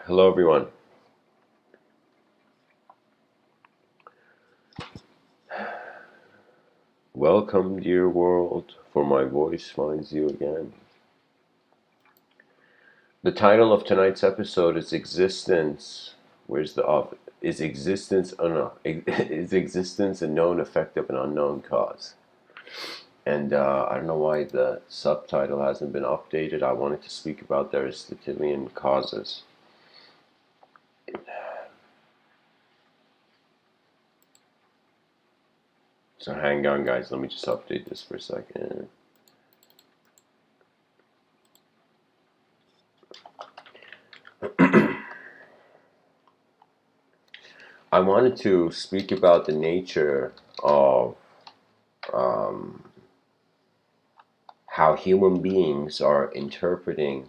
Hello, everyone. Welcome, dear world, for my voice finds you again. The title of tonight's episode is Existence. Where's the off? Is existence? Oh no, is existence a known effect of an unknown cause? And I don't know why the subtitle hasn't been updated. I wanted to speak about the Aristotelian causes. So hang on, guys. Let me just update this for a second. I wanted to speak about the nature of how human beings are interpreting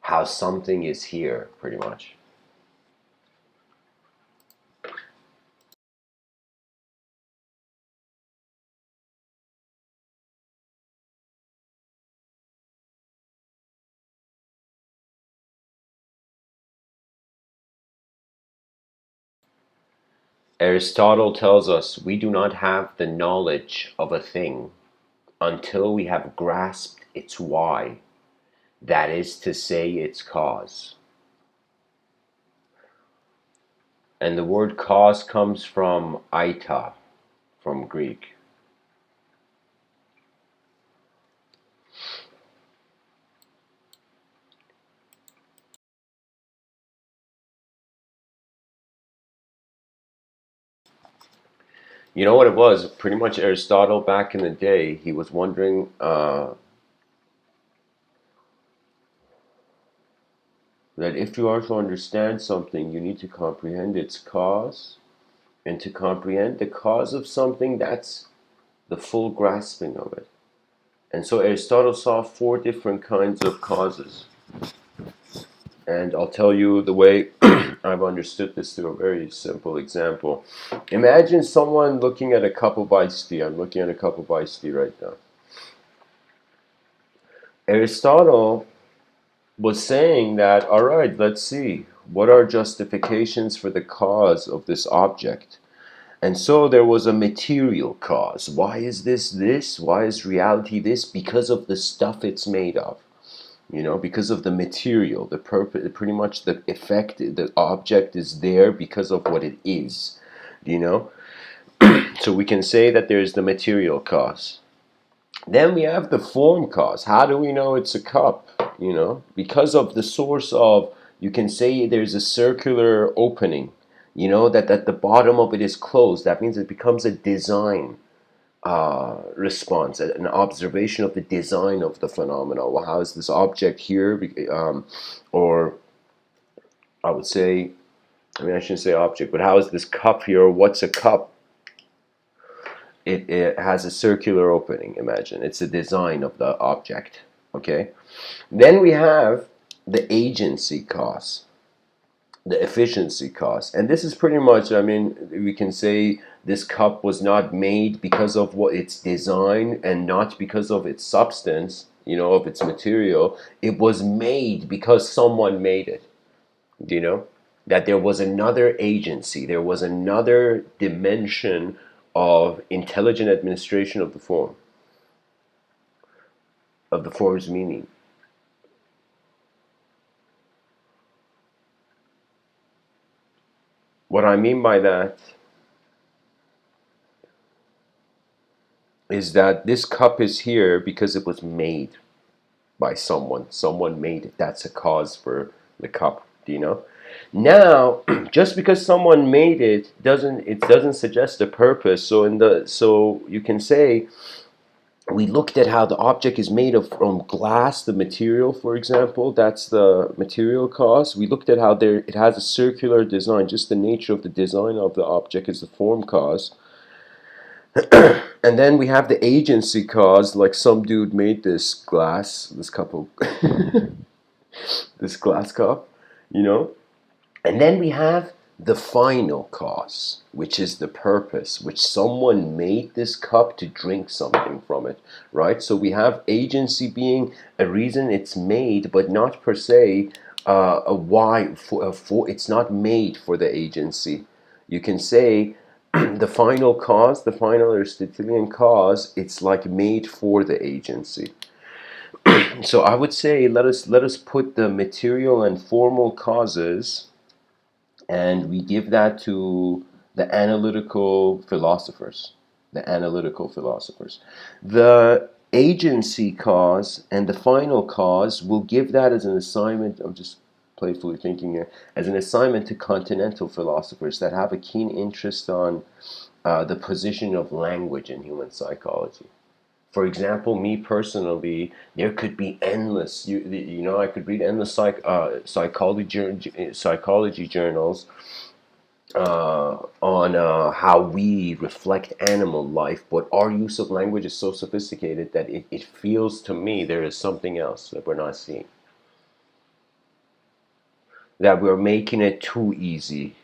how something is here, pretty much. Aristotle tells us we do not have the knowledge of a thing until we have grasped its why, that is to say, its cause. And the word cause comes from aita, from Greek. You know what it was? Pretty much Aristotle back in the day, he was wondering that if you are to understand something, you need to comprehend its cause. And to comprehend the cause of something, that's the full grasping of it. And so Aristotle saw four different kinds of causes. And I'll tell you the way I've understood this through a very simple example. Imagine someone looking at a cup of iced tea. I'm looking at a cup of iced tea right now. Aristotle was saying that, all right, let's see, what are justifications for the cause of this object? And so there was a material cause. Why is this? Why is reality this? Because of the stuff it's made of. Because of the material, the purpose, pretty much the effect, the object is there because of what it is. So we can say that there's the material cause. Then we have the form cause. How do we know it's a cup? Because of the source of, you can say there's a circular opening, that at the bottom of it is closed. That means it becomes a design response, an observation of the design of the phenomena. Well, how is this object here? Or I would say, I shouldn't say object, but how is this cup here? What's a cup? It has a circular opening, imagine. It's a design of the object, okay? Then we have the agency cause, the efficiency cost. And this is pretty much, we can say this cup was not made because of what its design and not because of its substance, of its material. It was made because someone made it. That there was another agency, there was another dimension of intelligent administration of the form, of the form's meaning. What I mean by that is that this cup is here because it was made by someone. Someone made it. That's a cause for the cup. Now, just because someone made it doesn't suggest a purpose. So you can say we looked at how the object is made from glass, the material, for example. That's the material cause. We looked at how it has a circular design. Just the nature of the design of the object is the form cause. And then we have the agency cause, like some dude made this cup of this glass cup, And then we have the final cause, which is the purpose, which someone made this cup to drink something from it, right? So we have agency being a reason it's made, but not per se a why for it's not made for the agency. You can say the final cause, the final Aristotelian cause, it's like made for the agency. So I would say let us put the material and formal causes, and we give that to the analytical philosophers. The analytical philosophers. The agency cause and the final cause, will give that as an assignment. I'm just playfully thinking here, as an assignment to continental philosophers that have a keen interest on the position of language in human psychology. For example, me personally, there could be endless. I could read endless psychology journals on how we reflect animal life, but our use of language is so sophisticated that it feels to me there is something else that we're not seeing. That we're making it too easy,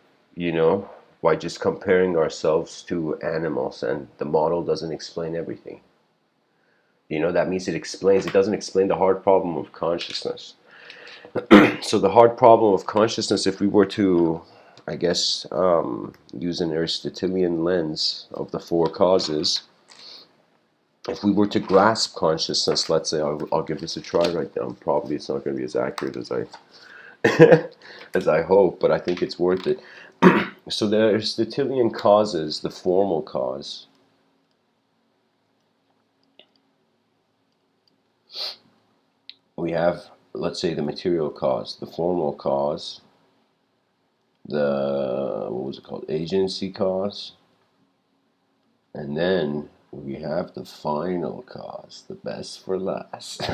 by just comparing ourselves to animals, and the model doesn't explain everything. That means it doesn't explain the hard problem of consciousness. So the hard problem of consciousness, if we were to, I guess, use an Aristotelian lens of the four causes, if we were to grasp consciousness, let's say, I'll give this a try right now. Probably it's not going to be as accurate as I as I hope, but I think it's worth it. So the Aristotelian causes, the formal cause, we have, let's say, the material cause, the formal cause, the, what was it called, agency cause, and then we have the final cause, the best for last.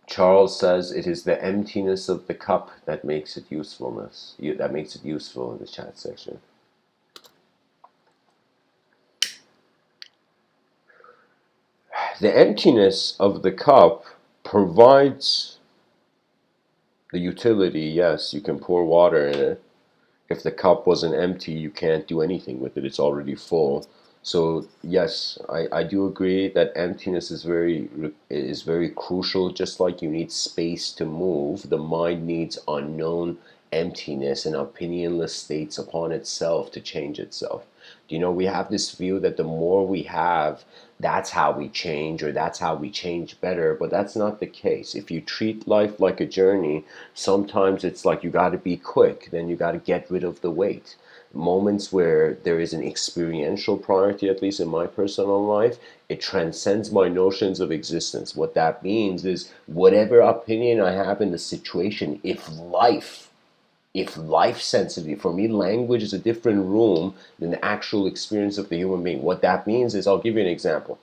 Charles says it is the emptiness of the cup that makes it useful in the chat section. The emptiness of the cup provides the utility. Yes, you can pour water in it. If the cup wasn't empty, you can't do anything with it. It's already full. So yes, I do agree that emptiness is very crucial. Just like you need space to move, the mind needs unknown emptiness and opinionless states upon itself to change itself. We have this view that the more we have, that's how we change, or that's how we change better, but that's not the case. If you treat life like a journey, sometimes it's like you got to be quick, then you got to get rid of the weight. Moments where there is an experiential priority, at least in my personal life, it transcends my notions of existence. What that means is, whatever opinion I have in the situation, if life sensitivity, for me, language is a different room than the actual experience of the human being. What that means is, I'll give you an example.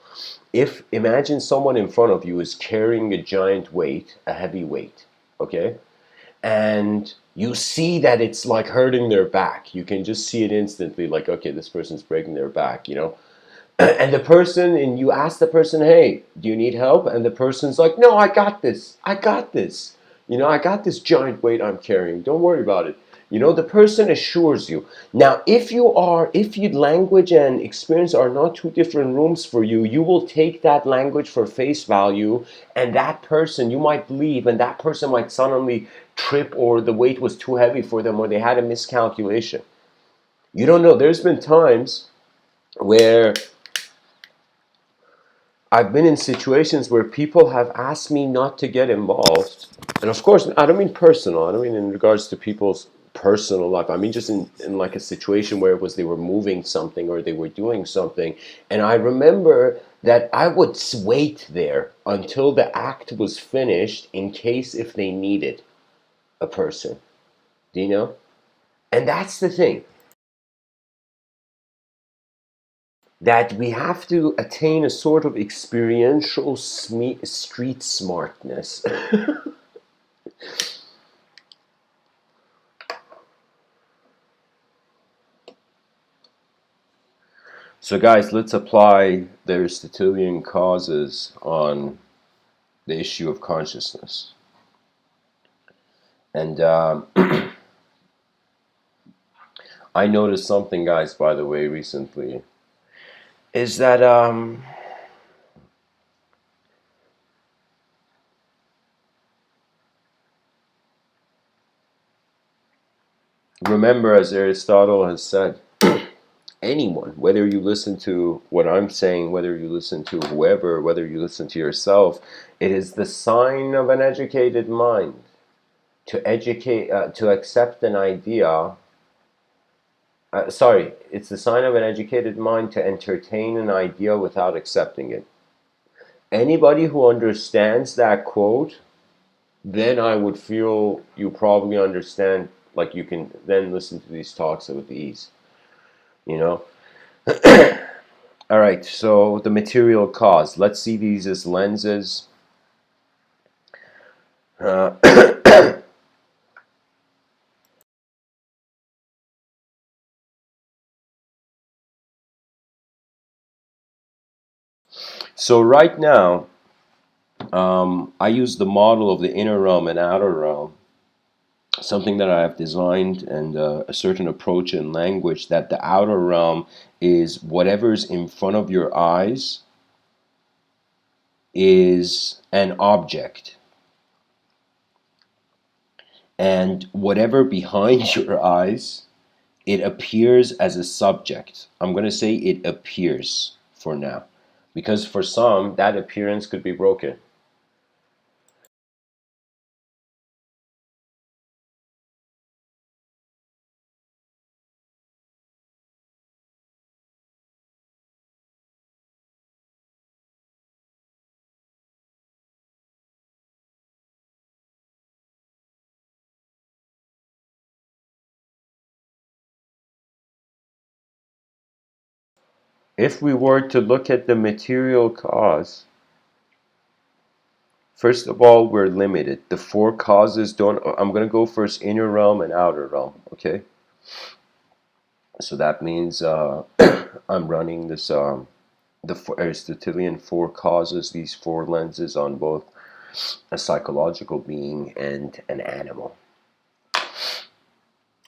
If, imagine someone in front of you is carrying a giant weight, a heavy weight, okay? And you see that it's like hurting their back. You can just see it instantly, like, okay, this person's breaking their back, And and you ask the person, hey, do you need help? And the person's like, no, I got this. I got this. I got this giant weight I'm carrying. Don't worry about it. The person assures you. Now, if your language and experience are not two different rooms for you, you will take that language for face value, and that person, you might believe, and that person might suddenly trip, or the weight was too heavy for them, or they had a miscalculation. You don't know. There's been times where I've been in situations where people have asked me not to get involved. And of course, I don't mean personal. I don't mean in regards to people's personal life. I mean just in like a situation where it was they were moving something or they were doing something. And I remember that I would wait there until the act was finished in case if they needed a person. Do you know? And that's the thing. That we have to attain a sort of experiential street smartness. So guys, let's apply the Aristotelian causes on the issue of consciousness. And I noticed something, guys, by the way, recently, is that remember, as Aristotle has said, anyone, whether you listen to what I'm saying, whether you listen to whoever, whether you listen to yourself, it is the sign of an educated mind to to accept an idea. Sorry, it's the sign of an educated mind to entertain an idea without accepting it. Anybody who understands that quote, then I would feel you probably understand, like you can then listen to these talks with ease, you know? All right, so the material cause. Let's see these as lenses. Uh, so right now, I use the model of the inner realm and outer realm, something that I have designed, and a certain approach in language, that the outer realm is whatever's in front of your eyes is an object, and whatever behind your eyes, it appears as a subject. I'm going to say it appears for now, because for some that appearance could be broken. If we were to look at the material cause, first of all, we're limited. The four causes don't. I'm going to go first inner realm and outer realm, okay? So that means I'm running this Aristotelian four causes, these four lenses on both a psychological being and an animal.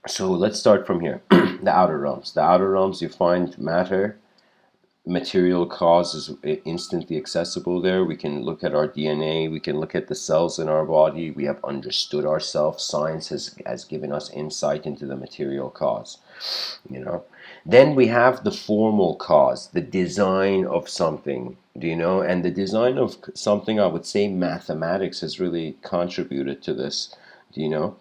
So let's start from here. The outer realms. The outer realms, you find matter. Material cause is instantly accessible there. We can look at our DNA. We can look at the cells in our body. We have understood ourselves. Science has given us insight into the material cause. You know. Then we have the formal cause, the design of something. Do you know? And the design of something, I would say mathematics has really contributed to this. Do you know?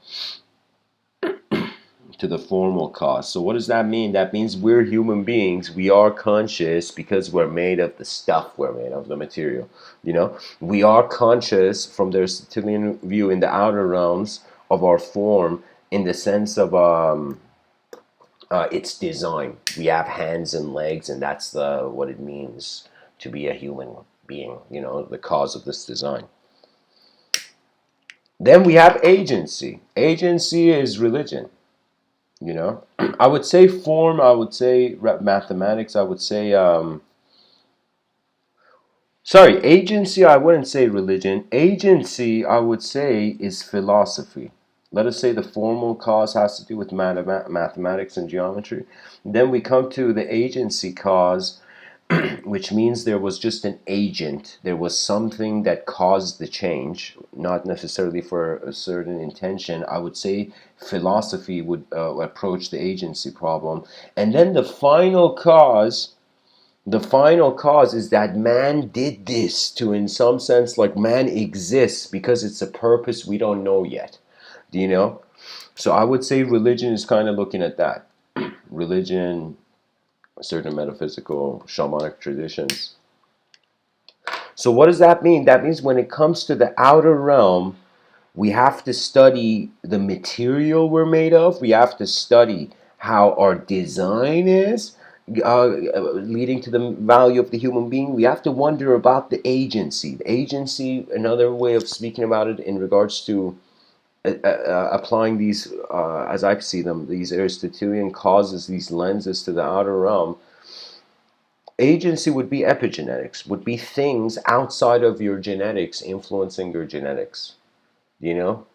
To the formal cause. So what does that mean? That means we're human beings. We are conscious because we're made of the stuff we're made of, the material. You know, we are conscious from the Aristotelian view in the outer realms of our form, in the sense of its design. We have hands and legs, and that's the what it means to be a human being. You know, the cause of this design. Then we have agency. Agency is religion. You know, I would say form, I would say mathematics, I would say sorry, agency, I wouldn't say religion. Agency, I would say, is philosophy. Let us say the formal cause has to do with mathematics and geometry. Then we come to the agency cause, which means there was just an agent. There was something that caused the change, not necessarily for a certain intention. I would say philosophy would approach the agency problem. And then the final cause is that man did this to, in some sense, like man exists because it's a purpose we don't know yet. Do you know? So I would say religion is kind of looking at that. Religion, certain metaphysical shamanic traditions. So what does that mean? That means when it comes to the outer realm, we have to study the material we're made of. We have to study how our design is, leading to the value of the human being. We have to wonder about the agency. The agency, another way of speaking about it in regards to applying these, as I see them, these Aristotelian causes, these lenses to the outer realm, Agency would be epigenetics, would be things outside of your genetics influencing your genetics, you know?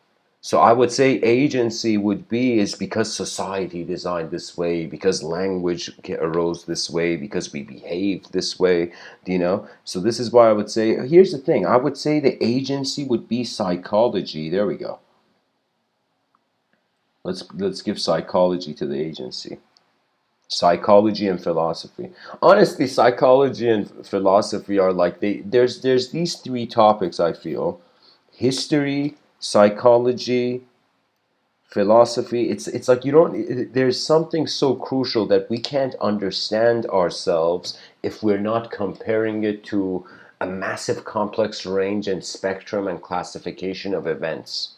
So I would say agency would be is because society designed this way, because language arose this way, because we behave this way, you know? So this is why I would say, here's the thing, I would say the agency would be psychology. There we go. Let's give psychology to the agency. Psychology and philosophy. Honestly, psychology and philosophy are like there's these three topics I feel. History, psychology, philosophy. It's like you don't there's something so crucial that we can't understand ourselves if we're not comparing it to a massive complex range and spectrum and classification of events.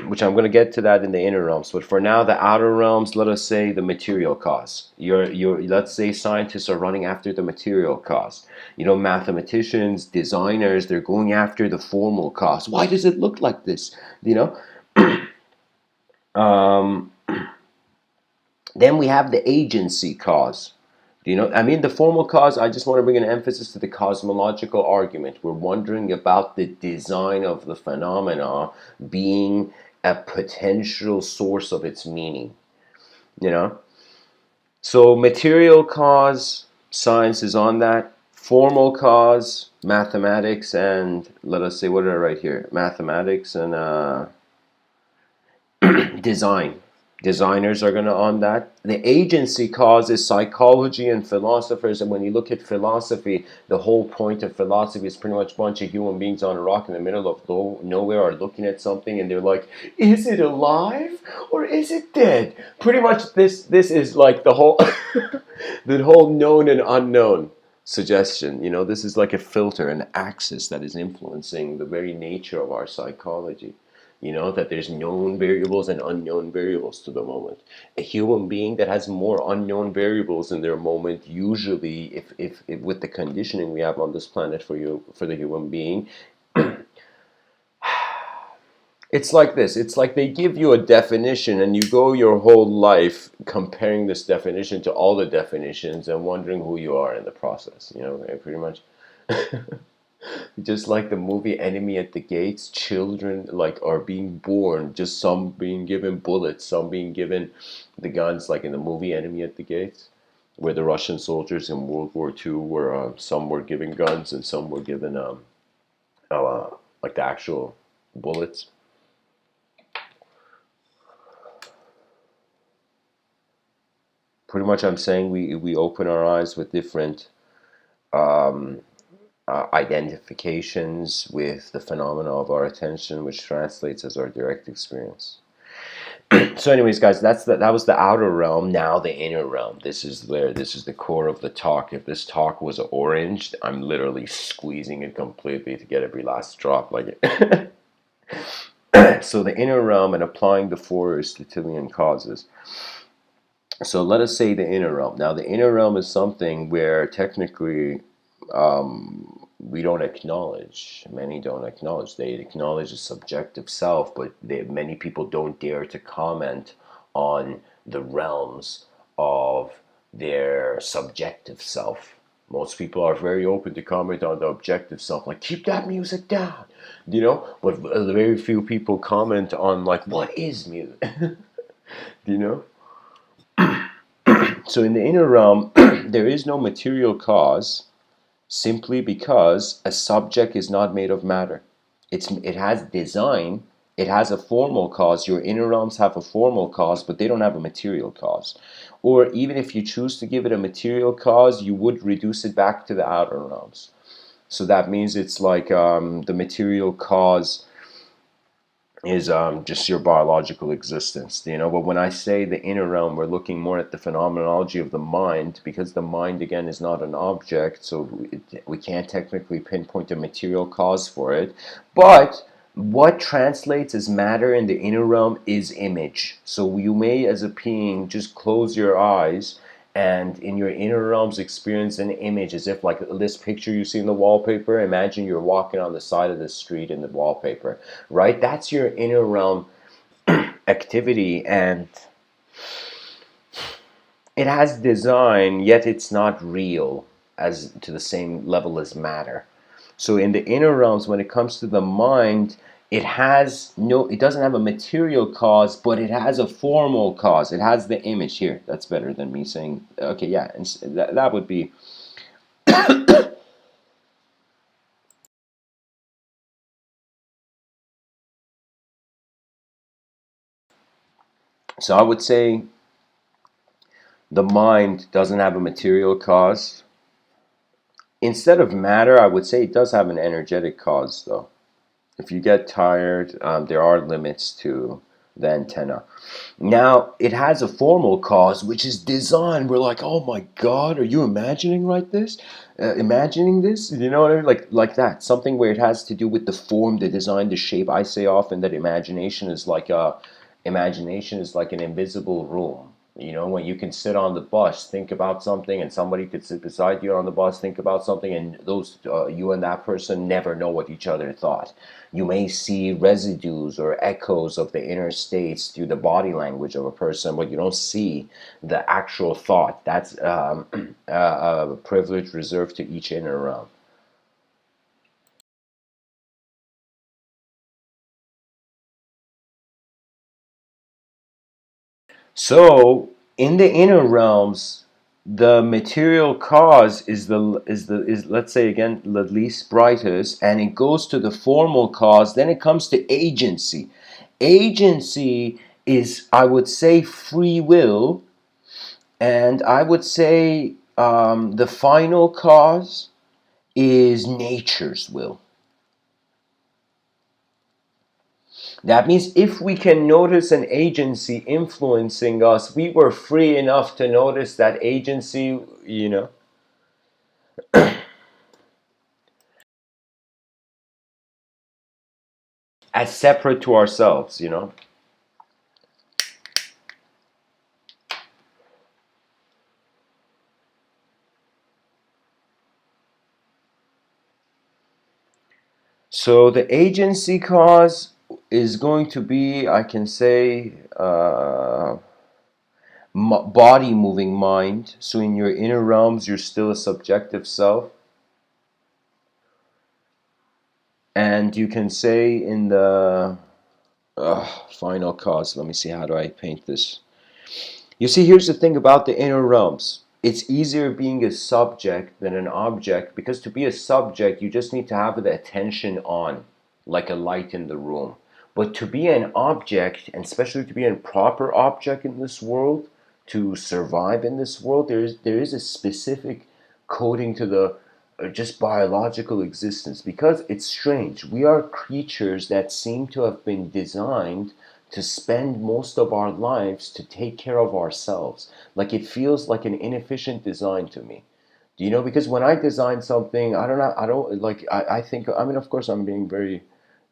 Which I'm going to get to that in the inner realms. But for now, the outer realms, let us say the material cause. Let's say scientists are running after the material cause. You know, mathematicians, designers, they're going after the formal cause. Why does it look like this? You know? Um, then we have the agency cause. Do you know? I mean, the formal cause, I just want to bring an emphasis to the cosmological argument. We're wondering about the design of the phenomena being a potential source of its meaning. You know? So, material cause, science is on that. Formal cause, mathematics, and let us say, what did I write here? Mathematics and design. Designers are going to on that. The agency cause is psychology and philosophers. And when you look at philosophy, the whole point of philosophy is pretty much a bunch of human beings on a rock in the middle of nowhere are looking at something and they're like, is it alive or is it dead? Pretty much this is like the whole the whole known and unknown suggestion. You know, this is like a filter, an axis that is influencing the very nature of our psychology. You know, that there's known variables and unknown variables to the moment. A human being that has more unknown variables in their moment, usually, if with the conditioning we have on this planet for the human being, it's like this. It's like they give you a definition and you go your whole life comparing this definition to all the definitions and wondering who you are in the process, you know, pretty much. Just like the movie Enemy at the Gates, children like are being born, just some being given bullets, some being given the guns, like in the movie Enemy at the Gates, where the Russian soldiers in World War II were some were given guns and some were given like the actual bullets. Pretty much, I'm saying we open our eyes with different um, identifications with the phenomena of our attention, which translates as our direct experience. So, anyways, guys, that was the outer realm. Now the inner realm. This is the core of the talk. If this talk was orange, I'm literally squeezing it completely to get every last drop, like it. So the inner realm and applying the four Aristotelian causes. So let us say the inner realm. Now the inner realm is something where technically we don't acknowledge. Many don't acknowledge. They acknowledge a subjective self, but many people don't dare to comment on the realms of their subjective self. Most people are very open to comment on the objective self, like keep that music down, you know. But very few people comment on like what is music, you know. So in the inner realm, there is no material cause simply because a subject is not made of matter. It has design, it has a formal cause. Your inner realms have a formal cause, but they don't have a material cause. Or even if you choose to give it a material cause, you would reduce it back to the outer realms. So that means it's like the material cause is just your biological existence, you know. But when I say the inner realm, we're looking more at the phenomenology of the mind, because the mind again is not an object, so we can't technically pinpoint a material cause for it. But what translates as matter in the inner realm is image. So you may, as a being, just close your eyes and in your inner realms experience an image, as if like this picture you see in the wallpaper. Imagine you're walking on the side of the street in the wallpaper, right? That's your inner realm activity. And it has design, yet it's not real as to the same level as matter. So in the inner realms, when it comes to the mind, it doesn't have a material cause, but it has a formal cause. It has the image here. That's better than me saying, okay, yeah, and that would be. So I would say the mind doesn't have a material cause. Instead of matter, I would say it does have an energetic cause, though. If you get tired, there are limits to the antenna. Now, it has a formal cause, which is design. We're like, oh my God, are you imagining imagining this? You know what I mean? Like that. Something where it has to do with the form, the design, the shape. I say often that imagination is like an invisible room. You know, when you can sit on the bus, think about something, and somebody could sit beside you on the bus, think about something, and you and that person never know what each other thought. You may see residues or echoes of the inner states through the body language of a person, but you don't see the actual thought. That's a privilege reserved to each inner realm. So in the inner realms, the material cause is let's say again the least brightest, and it goes to the formal cause. Then it comes to agency. Agency is, I would say, free will, and I would say the final cause is nature's will. That means if we can notice an agency influencing us, we were free enough to notice that agency, as separate to ourselves. So the agency cause is going to be, I can say, body moving mind. So in your inner realms, you're still a subjective self. And you can say in the final cause, let me see, how do I paint this? You see, here's the thing about the inner realms. It's easier being a subject than an object, because to be a subject, you just need to have the attention on, like a light in the room. But to be an object, and especially to be a proper object in this world, to survive in this world, there is a specific coding to the just biological existence, because it's strange. We are creatures that seem to have been designed to spend most of our lives to take care of ourselves. Like, it feels like an inefficient design to me. Do you know? Because when I design something, I don't know, I don't like, I think, I mean, of course, I'm being very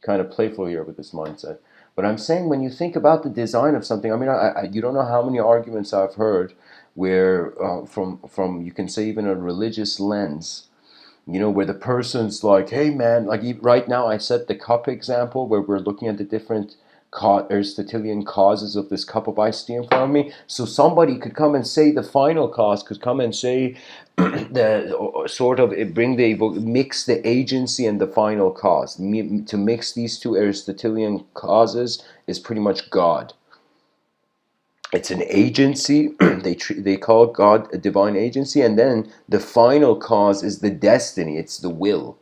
kind of playful here with this mindset. But I'm saying, when you think about the design of something, I mean, you don't know how many arguments I've heard where, from you can say even a religious lens, where the person's like, hey man, like right now I set the cup example where we're looking at the different Aristotelian causes of this cup of iced tea in front of me. So somebody could come and say the final cause, could come and say the sort of mix the agency and the final cause. To mix these two Aristotelian causes is pretty much God. It's an agency. They call God a divine agency, and then the final cause is the destiny. It's the will.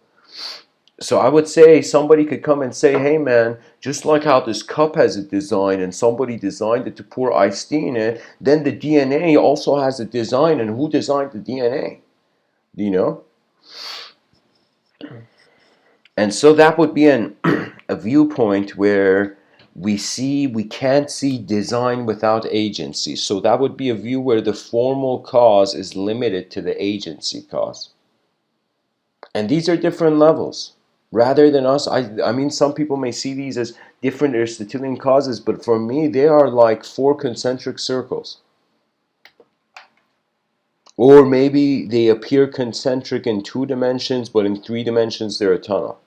So I would say somebody could come and say, hey man, just like how this cup has a design and somebody designed it to pour iced tea in it, then the DNA also has a design, and who designed the DNA? Do you know? And so that would be a viewpoint where we can't see design without agency. So that would be a view where the formal cause is limited to the agency cause. And these are different levels. Rather than us, I mean, some people may see these as different Aristotelian causes, but for me, they are like four concentric circles. Or maybe they appear concentric in 2 dimensions, but in 3 dimensions, they're a tunnel.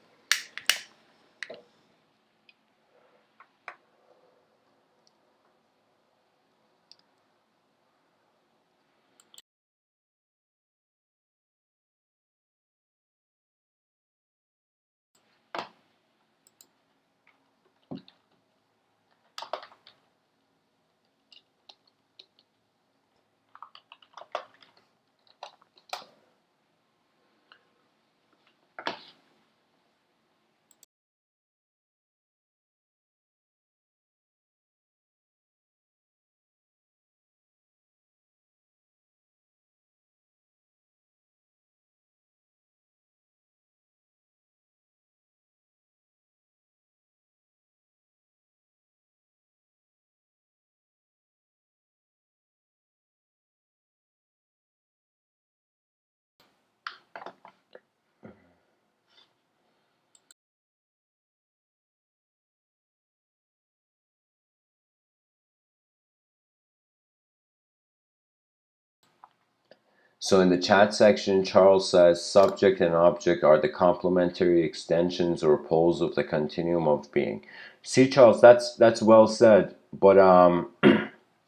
So in the chat section, Charles says subject and object are the complementary extensions or poles of the continuum of being. See, Charles, that's well said, but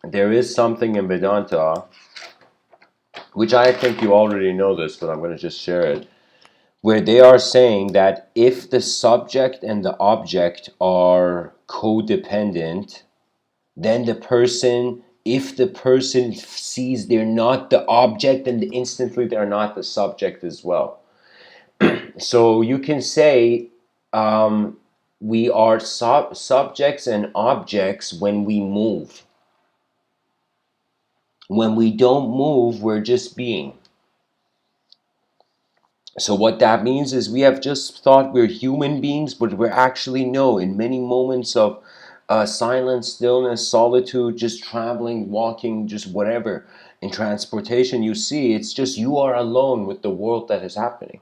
there is something in Vedanta, which I think you already know this, but I'm going to just share it, where they are saying that if the subject and the object are codependent, then if the person sees they're not the object, then instantly they're not the subject as well. So you can say we are subjects and objects when we move. When we don't move, we're just being. So what that means is we have just thought we're human beings, but we're actually no. In many moments of silence, stillness, solitude, just traveling, walking, just whatever, in transportation, you see, it's just you are alone with the world that is happening.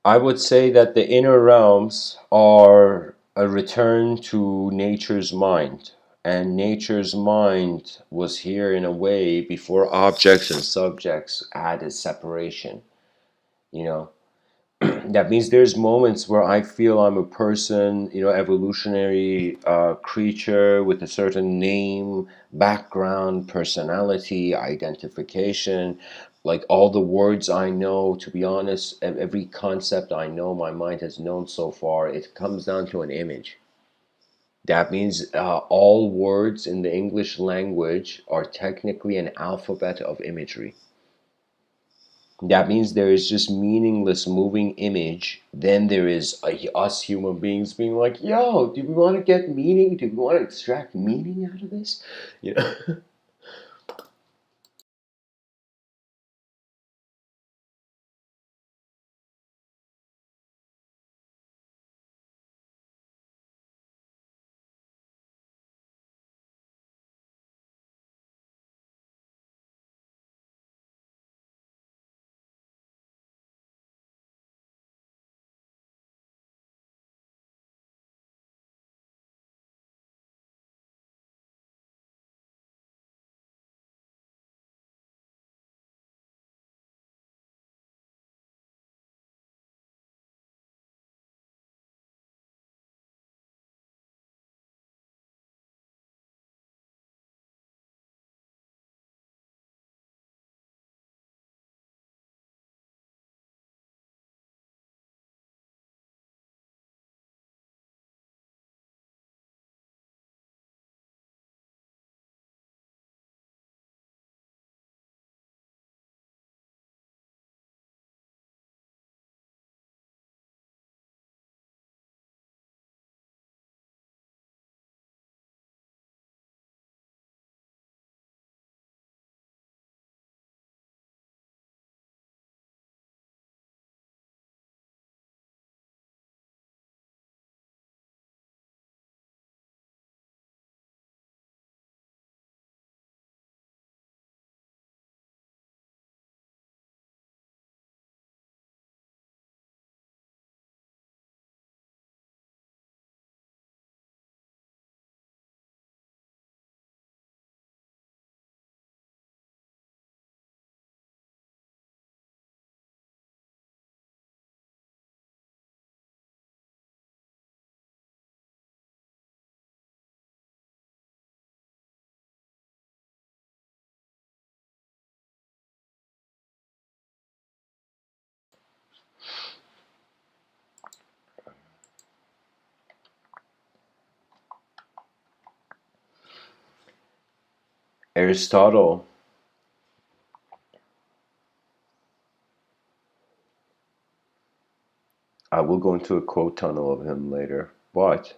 I would say that the inner realms are a return to nature's mind. And nature's mind was here in a way before objects and subjects had a separation. You know, that means there's moments where I feel I'm a person, evolutionary creature with a certain name, background, personality, identification. Like all the words I know, to be honest, every concept I know my mind has known so far, it comes down to an image. That means all words in the English language are technically an alphabet of imagery. That means there is just meaningless moving image. Then there is us human beings being like, yo, do we want to get meaning? Do we want to extract meaning out of this? You know? Aristotle, I will go into a quote tunnel of him later, but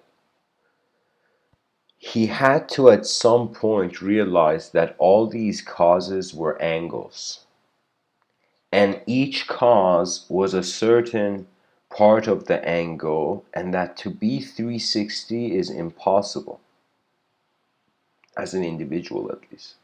he had to at some point realize that all these causes were angles, and each cause was a certain part of the angle, and that to be 360 is impossible, as an individual at least.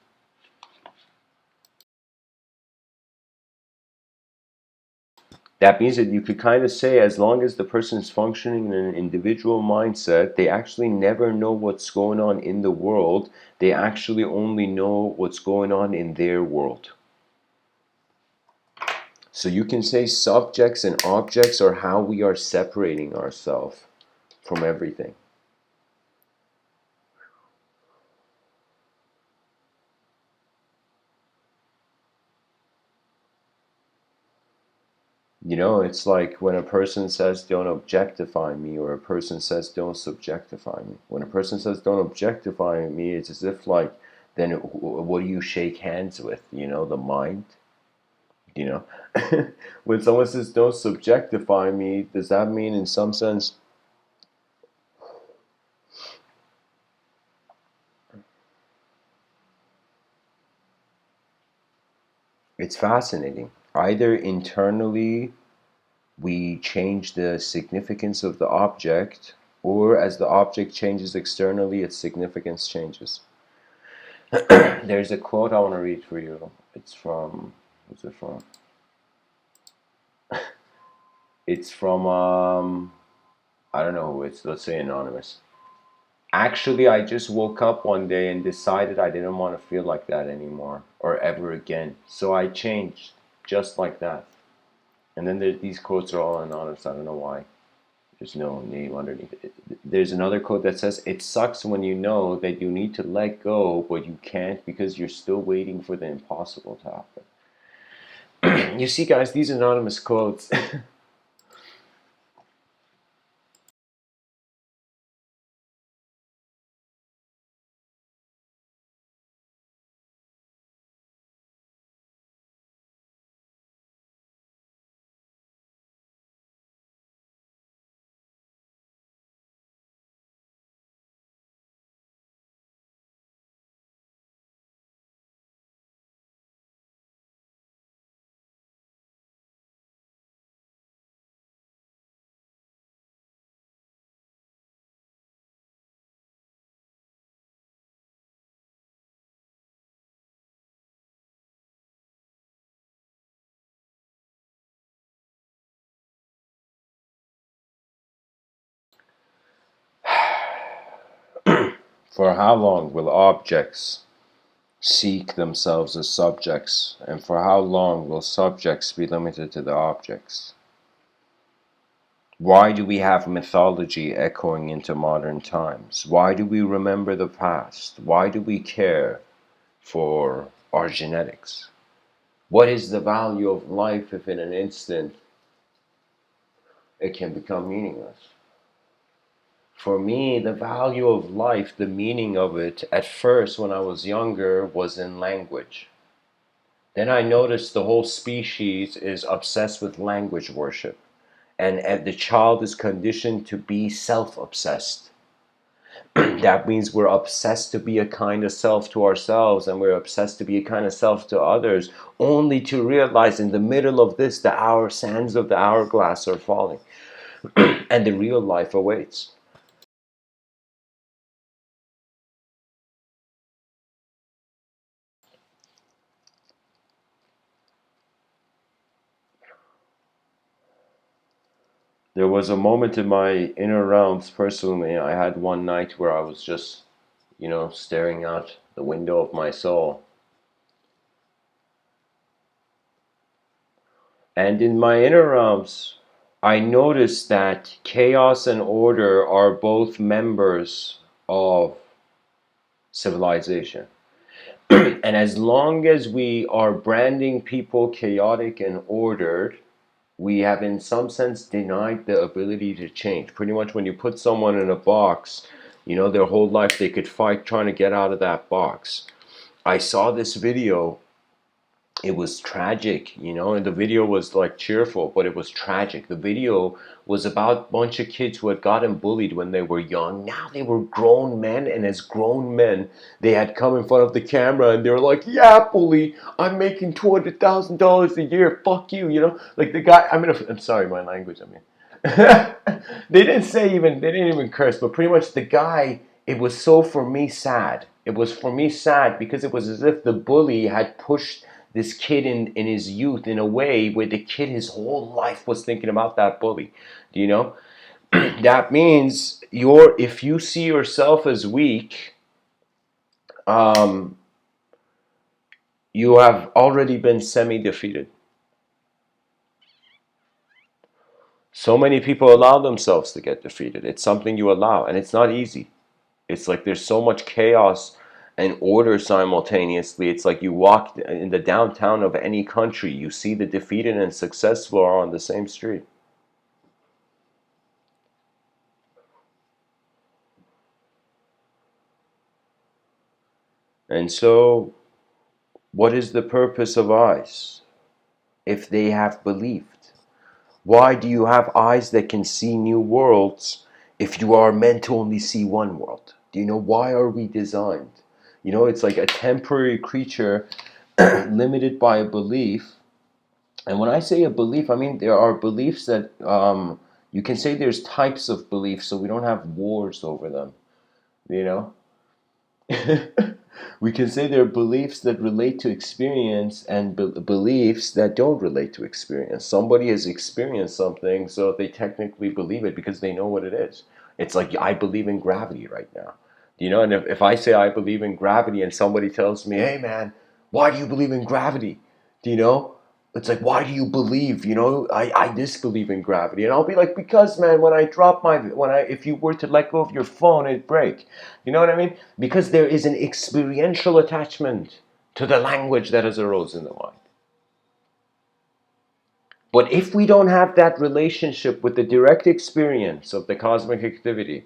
That means that you could kind of say, as long as the person is functioning in an individual mindset, they actually never know what's going on in the world. They actually only know what's going on in their world. So you can say subjects and objects are how we are separating ourselves from everything. You know, it's like when a person says don't objectify me, or a person says don't subjectify me. When a person says don't objectify me, it's as if like, then what do you shake hands with? You know, the mind? You know? When someone says don't subjectify me, does that mean in some sense it's fascinating? Either internally we change the significance of the object, or as the object changes externally, its significance changes. There's a quote I want to read for you. It's from, who's it from? It's from, I don't know who it's, let's say anonymous. Actually, I just woke up one day and decided I didn't want to feel like that anymore, or ever again. So I changed, just like that. And then these quotes are all anonymous. I don't know why. There's no name underneath it. There's another quote that says, it sucks when you know that you need to let go, but you can't because you're still waiting for the impossible to happen. You see, guys, these anonymous quotes. For how long will objects seek themselves as subjects, and for how long will subjects be limited to the objects? Why do we have mythology echoing into modern times? Why do we remember the past? Why do we care for our genetics? What is the value of life if in an instant it can become meaningless? For me, the value of life, the meaning of it, at first when I was younger, was in language. Then I noticed the whole species is obsessed with language worship. And the child is conditioned to be self-obsessed. That means we're obsessed to be a kind of self to ourselves, and we're obsessed to be a kind of self to others, only to realize in the middle of this, the hour sands of the hourglass are falling, and the real life awaits. There was a moment in my inner realms personally. I had one night where I was just, staring out the window of my soul. And in my inner realms, I noticed that chaos and order are both members of civilization. And as long as we are branding people chaotic and ordered, we have in some sense denied the ability to change. Pretty much when you put someone in a box, their whole life they could fight trying to get out of that box. I saw this video. It was tragic, and the video was like cheerful, but it was tragic. The video was about a bunch of kids who had gotten bullied when they were young. Now they were grown men, and as grown men, they had come in front of the camera and they were like, yeah, bully, I'm making $200,000 a year, fuck you, like the guy, I'm sorry, my language, they didn't even curse, but pretty much the guy, it was so for me sad. It was for me sad because it was as if the bully had pushed this kid in his youth in a way where the kid his whole life was thinking about that bully. Do you know? That means if you see yourself as weak, um, you have already been semi-defeated. So many people allow themselves to get defeated. It's something you allow, and it's not easy. It's like there's so much chaos and order simultaneously. It's like you walk in the downtown of any country, you see the defeated and successful are on the same street. And so, what is the purpose of eyes if they have believed? Why do you have eyes that can see new worlds if you are meant to only see one world? Do you know why are we designed? You know, it's like a temporary creature limited by a belief. And when I say a belief, I mean there are beliefs that you can say there's types of beliefs, so we don't have wars over them. You know? We can say there are beliefs that relate to experience and beliefs that don't relate to experience. Somebody has experienced something, so they technically believe it because they know what it is. It's like I believe in gravity right now. You know, and if I say I believe in gravity and somebody tells me, hey man, why do you believe in gravity? Do you know? It's like, why do you believe? You know, I disbelieve in gravity. And I'll be like, because man, if you were to let go of your phone, it'd break. You know what I mean? Because there is an experiential attachment to the language that has arose in the mind. But if we don't have that relationship with the direct experience of the cosmic activity,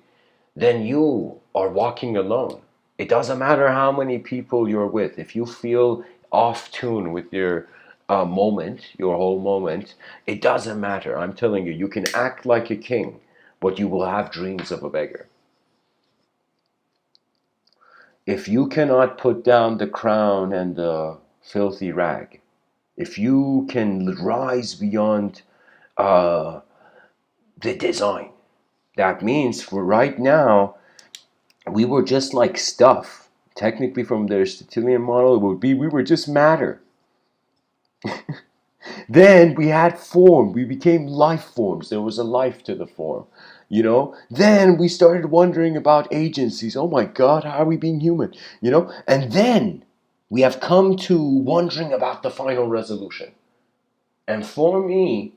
then you are walking alone. It doesn't matter how many people you're with. If you feel off tune with your moment, your whole moment, it doesn't matter. I'm telling you, you can act like a king, but you will have dreams of a beggar. If you cannot put down the crown and the filthy rag, if you can rise beyond uh, the design, that means for right now, we were just like stuff. Technically, from the Aristotelian model, it would be we were just matter. Then we had form. We became life forms. There was a life to the form. You know? Then we started wondering about agencies. Oh my God, how are we being human? You know? And then we have come to wondering about the final resolution. And for me,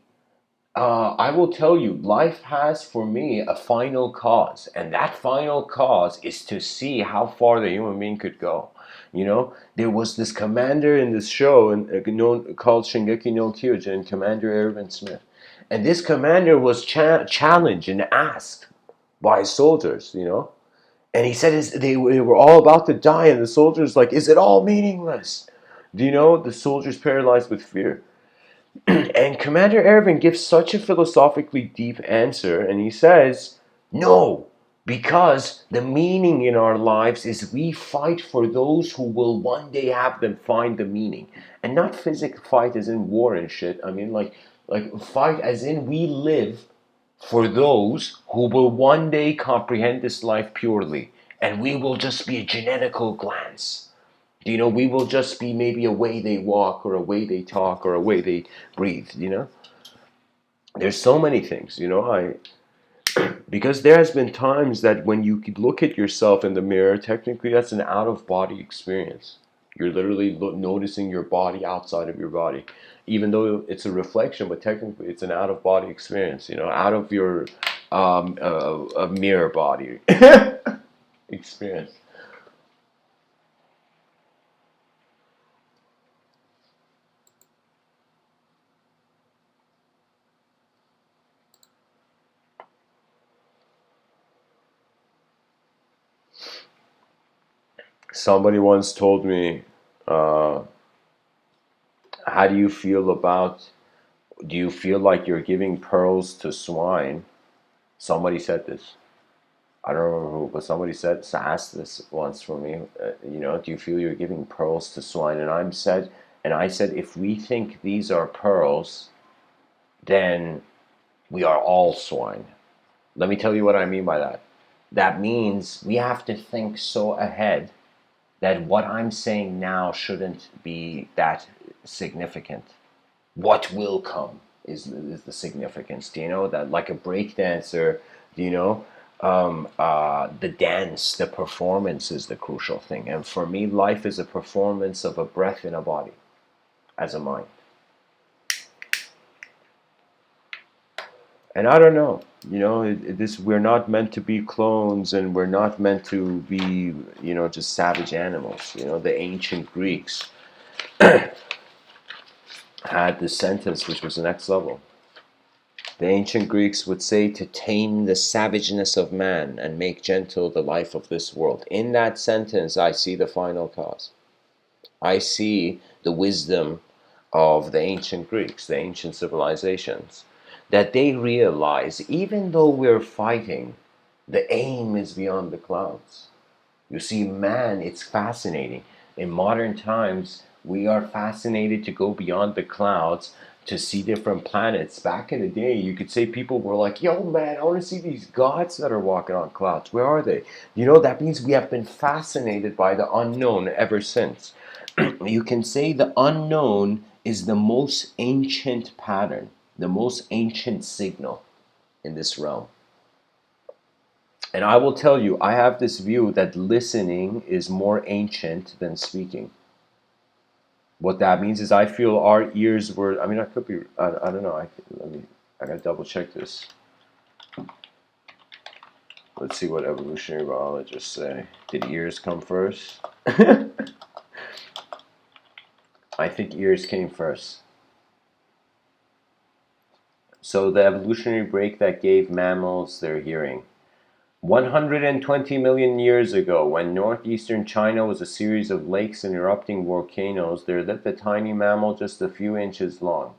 I will tell you, life has for me a final cause, and that final cause is to see how far the human being could go. You know, there was this commander in this show called Shingeki no Kyojin, Commander Erwin Smith, and this commander was challenged and asked by his soldiers. You know, and he said they were all about to die, and the soldiers like, "Is it all meaningless?" Do you know the soldiers paralyzed with fear? And Commander Ervin gives such a philosophically deep answer, and he says, no, because the meaning in our lives is we fight for those who will one day have them find the meaning. And not physical fight as in war and shit. I mean, like fight as in we live for those who will one day comprehend this life purely. And we will just be a genetical glance. You know, we will just be maybe a way they walk or a way they talk or a way they breathe, you know? There's so many things, you know, because there has been times that when you could look at yourself in the mirror, technically that's an out-of-body experience. You're literally noticing your body outside of your body, even though it's a reflection, but technically it's an out-of-body experience, you know, out of your a mirror body experience. Somebody once told me, uh, how do you feel about, do you feel like you're giving pearls to swine? Somebody said this. I don't remember who, but somebody asked this once for me. You know, do you feel you're giving pearls to swine? And I said, if we think these are pearls, then we are all swine. Let me tell you what I mean by that. That means we have to think so ahead that what I'm saying now shouldn't be that significant. What will come is the significance. Do you know that, like a break dancer, do you know, the dance, the performance is the crucial thing. And for me, life is a performance of a breath in a body as a mind. And I don't know, you know, this, we're not meant to be clones, and we're not meant to be, you know, just savage animals. You know, the ancient Greeks had this sentence which was the next level. The ancient Greeks would say, to tame the savageness of man and make gentle the life of this world. In that sentence, I see the final cause. I see the wisdom of the ancient Greeks, the ancient civilizations, that they realize, even though we're fighting, the aim is beyond the clouds. You see, man, it's fascinating. In modern times, we are fascinated to go beyond the clouds to see different planets. Back in the day, you could say people were like, yo, man, I want to see these gods that are walking on clouds. Where are they? You know, that means we have been fascinated by the unknown ever since. You can say the unknown is the most ancient pattern, the most ancient signal in this realm. And I will tell you, I have this view that listening is more ancient than speaking. What that means is, I feel our ears were, I mean, I could be, I don't know, I gotta double check this. Let's see what evolutionary biologists say. Did ears come first? I think ears came first. So the evolutionary break that gave mammals their hearing. 120 million years ago, when northeastern China was a series of lakes and erupting volcanoes, there lived a tiny mammal just a few inches long.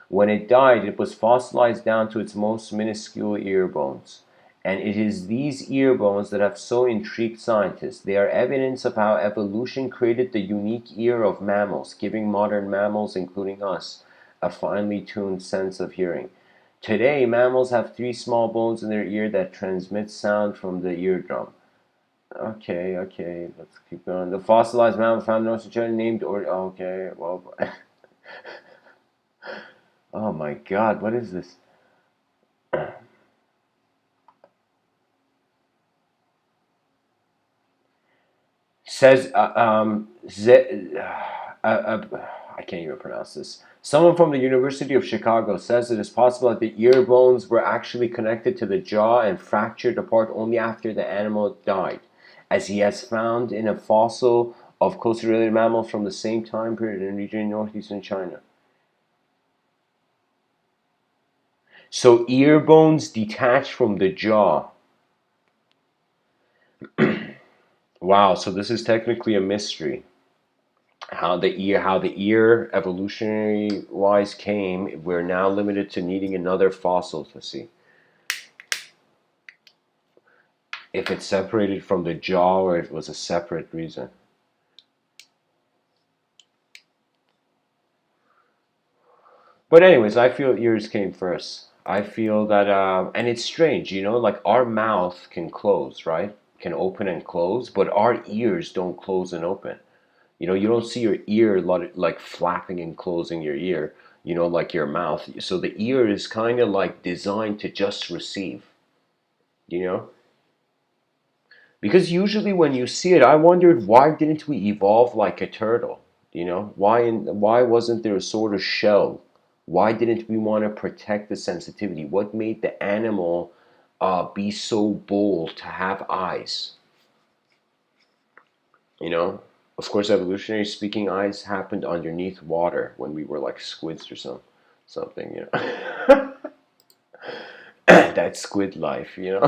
When it died, it was fossilized down to its most minuscule ear bones. And it is these ear bones that have so intrigued scientists. They are evidence of how evolution created the unique ear of mammals, giving modern mammals, including us, a finely tuned sense of hearing. Today, mammals have 3 small bones in their ear that transmit sound from the eardrum. Okay, let's keep going. The fossilized mammal found in North China named, or okay, well, oh my God, what is this? Says, I can't even pronounce this. Someone from the University of Chicago says it is possible that the ear bones were actually connected to the jaw and fractured apart only after the animal died, as he has found in a fossil of closely related mammals from the same time period in a region in northeastern China. So ear bones detached from the jaw. Wow, so this is technically a mystery. How the ear evolutionary wise came, we're now limited to needing another fossil to see if it's separated from the jaw or if it was a separate reason. But anyways, I feel ears came first. I feel that, and it's strange, you know, like our mouth can close, right? Can open and close, but our ears don't close and open. You know, you don't see your ear like flapping and closing your ear, you know, like your mouth. So the ear is kind of like designed to just receive, you know? Because usually when you see it, I wondered, why didn't we evolve like a turtle? You know, why wasn't there a sort of shell? Why didn't we want to protect the sensitivity? What made the animal be so bold to have eyes? You know, of course, evolutionary speaking, eyes happened underneath water when we were like squids or something. You know, that squid life. You know.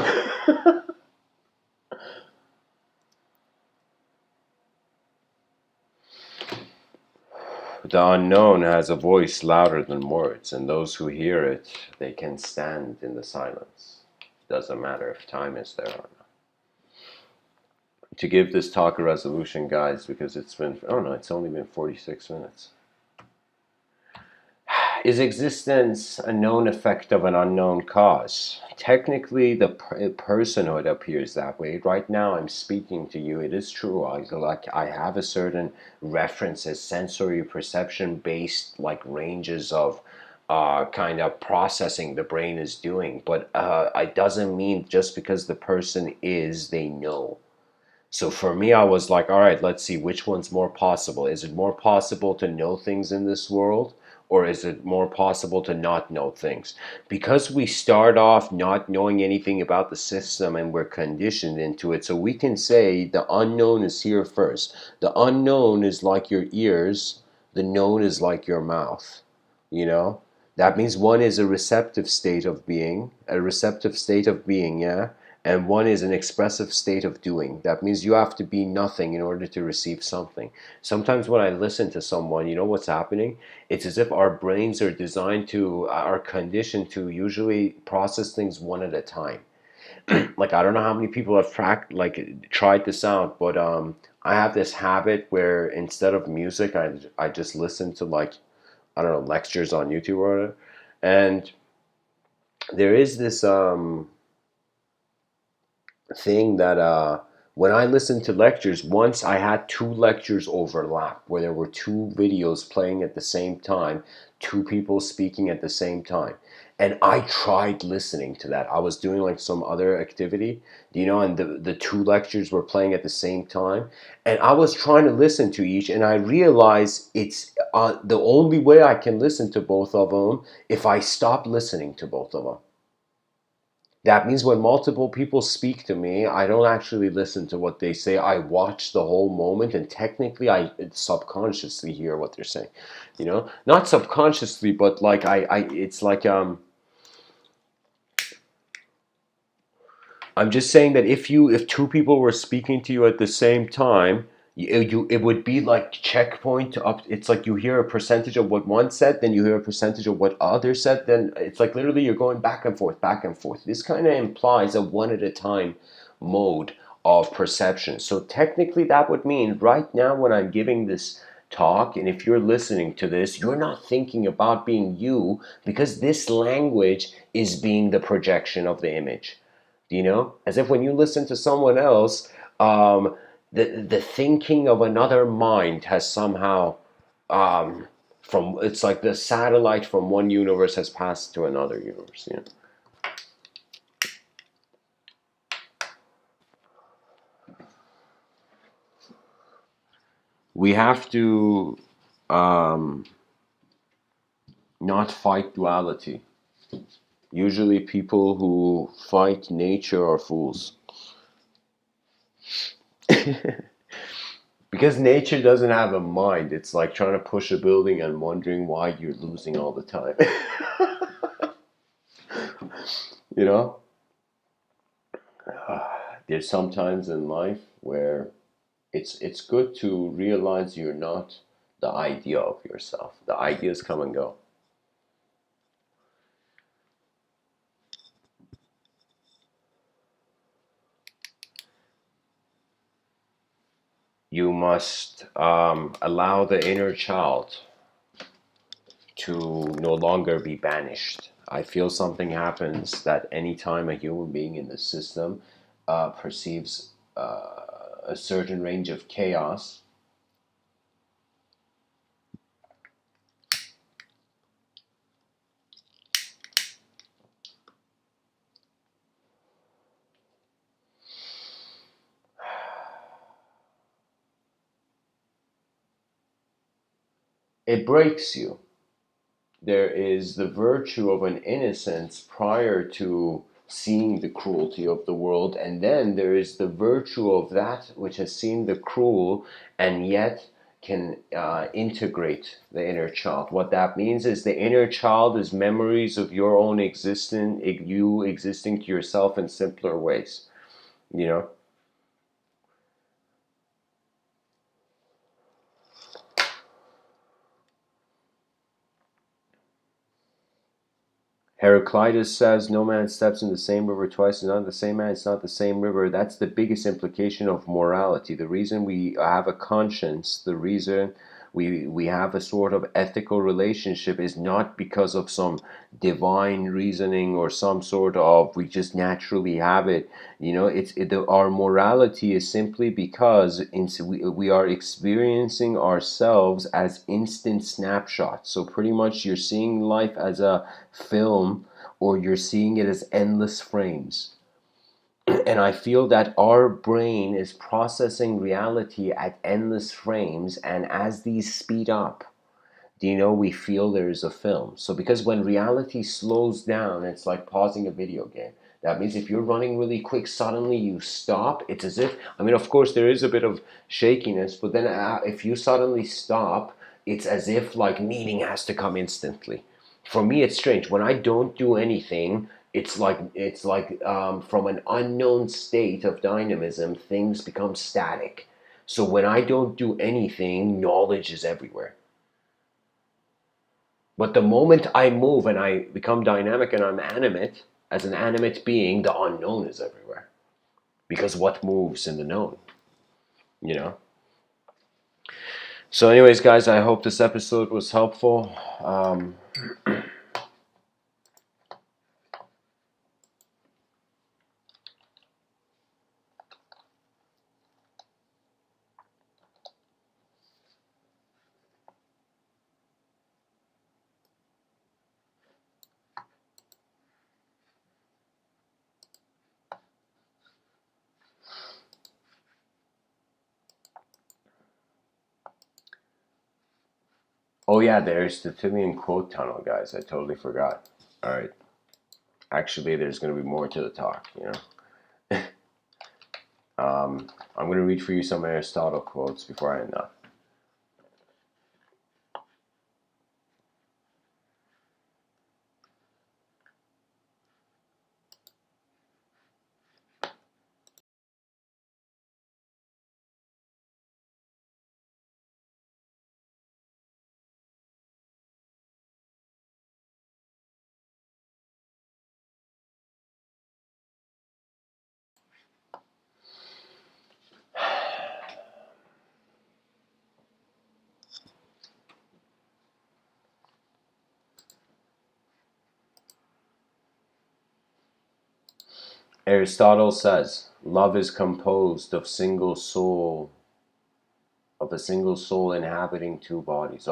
The unknown has a voice louder than words, and those who hear it, they can stand in the silence. Doesn't matter if time is there or not. To give this talk a resolution, guys, because it's been, oh no, it's only been 46 minutes. Is existence a known effect of an unknown cause? Technically, the personhood appears that way. Right now, I'm speaking to you. It is true. I have a certain references, sensory perception based like ranges of kind of processing the brain is doing. But it doesn't mean just because the person is, they know. So for me, I was like, all right, let's see which one's more possible. Is it more possible to know things in this world, or is it more possible to not know things? Because we start off not knowing anything about the system and we're conditioned into it, so we can say the unknown is here first. The unknown is like your ears, the known is like your mouth, you know? That means one is a receptive state of being, yeah, and one is an expressive state of doing. That means you have to be nothing in order to receive something. Sometimes when I listen to someone, you know what's happening? It's as if our brains are designed to, are conditioned to usually process things one at a time. Like I don't know how many people have tried this out, but I have this habit where instead of music, I just listen to like, I don't know, lectures on YouTube or whatever. And there is this thing that when I listened to lectures, once I had two lectures overlap where there were two videos playing at the same time, two people speaking at the same time. And I tried listening to that. I was doing like some other activity, you know, and the two lectures were playing at the same time. And I was trying to listen to each, and I realized it's the only way I can listen to both of them if I stop listening to both of them. That means when multiple people speak to me, I don't actually listen to what they say. I watch the whole moment, and technically I subconsciously hear what they're saying. You know? Not subconsciously, but like it's like I'm just saying that if two people were speaking to you at the same time, it would be like checkpoint up. It's like you hear a percentage of what one said, then you hear a percentage of what other said. Then it's like literally you're going back and forth, back and forth. This kind of implies a one at a time mode of perception. So technically, that would mean right now when I'm giving this talk, and if you're listening to this, you're not thinking about being you because this language is being the projection of the image. You know, as if when you listen to someone else, the thinking of another mind has somehow from, it's like the satellite from one universe has passed to another universe. You know? We have to not fight duality. Usually, people who fight nature are fools. Because nature doesn't have a mind. It's like trying to push a building and wondering why you're losing all the time. You know? There's sometimes in life where it's good to realize you're not the idea of yourself. The ideas come and go. You must allow the inner child to no longer be banished. I feel something happens that anytime a human being in the system perceives a certain range of chaos, it breaks you. There is the virtue of an innocence prior to seeing the cruelty of the world, and then there is the virtue of that which has seen the cruel and yet can integrate the inner child. What that means is the inner child is memories of your own existence, you existing to yourself in simpler ways, you know. Heraclitus says, no man steps in the same river twice. It's not the same man, it's not the same river. That's the biggest implication of morality. The reason we have a conscience, the reason we have a sort of ethical relationship is not because of some divine reasoning or some sort of we just naturally have it. Our morality is simply because we are experiencing ourselves as instant snapshots. So pretty much you're seeing life as a film, or you're seeing it as endless frames. And I feel that our brain is processing reality at endless frames, and as these speed up, we feel there is a film. So because when reality slows down, it's like pausing a video game. That means if you're running really quick, suddenly you stop. It's as if, of course there is a bit of shakiness, but then if you suddenly stop, it's as if like meaning has to come instantly. For me, it's strange. When I don't do anything, it's like from an unknown state of dynamism, things become static. So when I don't do anything, knowledge is everywhere. But the moment I move and I become dynamic and I'm animate, as an animate being, the unknown is everywhere. Because what moves in the known, you know? So anyways, guys, I hope this episode was helpful. Oh yeah, the Aristotelian quote tunnel, guys. I totally forgot. All right. Actually, there's going to be more to the talk, I'm going to read for you some Aristotle quotes before I end up. Aristotle says, love is composed of a single soul inhabiting two bodies,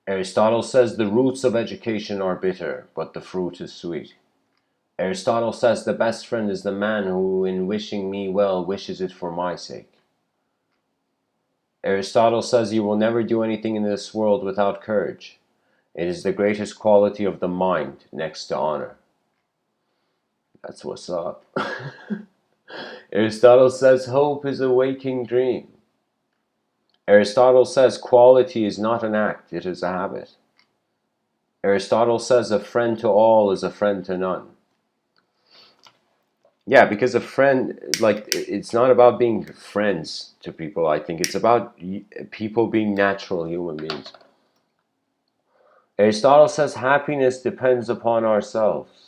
Aristotle says the roots of education are bitter, but the fruit is sweet. Aristotle says the best friend is the man who, in wishing me well, wishes it for my sake. Aristotle says you will never do anything in this world without courage. It is the greatest quality of the mind, next to honor. That's what's up. Aristotle says hope is a waking dream. Aristotle says quality is not an act, it is a habit. Aristotle says a friend to all is a friend to none. Yeah, because a friend, like, it's not about being friends to people, I think. It's about people being natural human beings. Aristotle says happiness depends upon ourselves.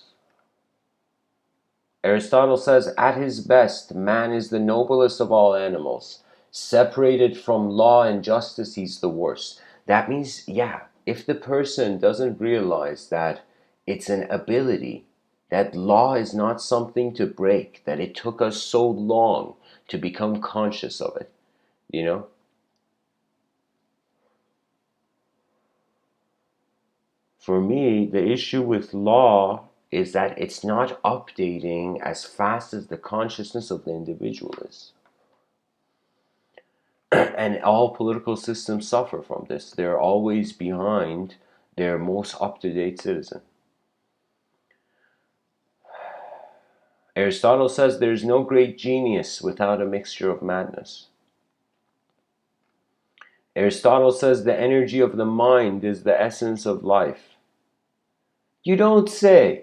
Aristotle says, at his best, man is the noblest of all animals. Separated from law and justice, he's the worst. That means, yeah, if the person doesn't realize that it's an ability, that law is not something to break, that it took us so long to become conscious of it, For me, the issue with law is that it's not updating as fast as the consciousness of the individual is. And all political systems suffer from this. They're always behind their most up-to-date citizen. Aristotle says there's no great genius without a mixture of madness. Aristotle says the energy of the mind is the essence of life. You don't say.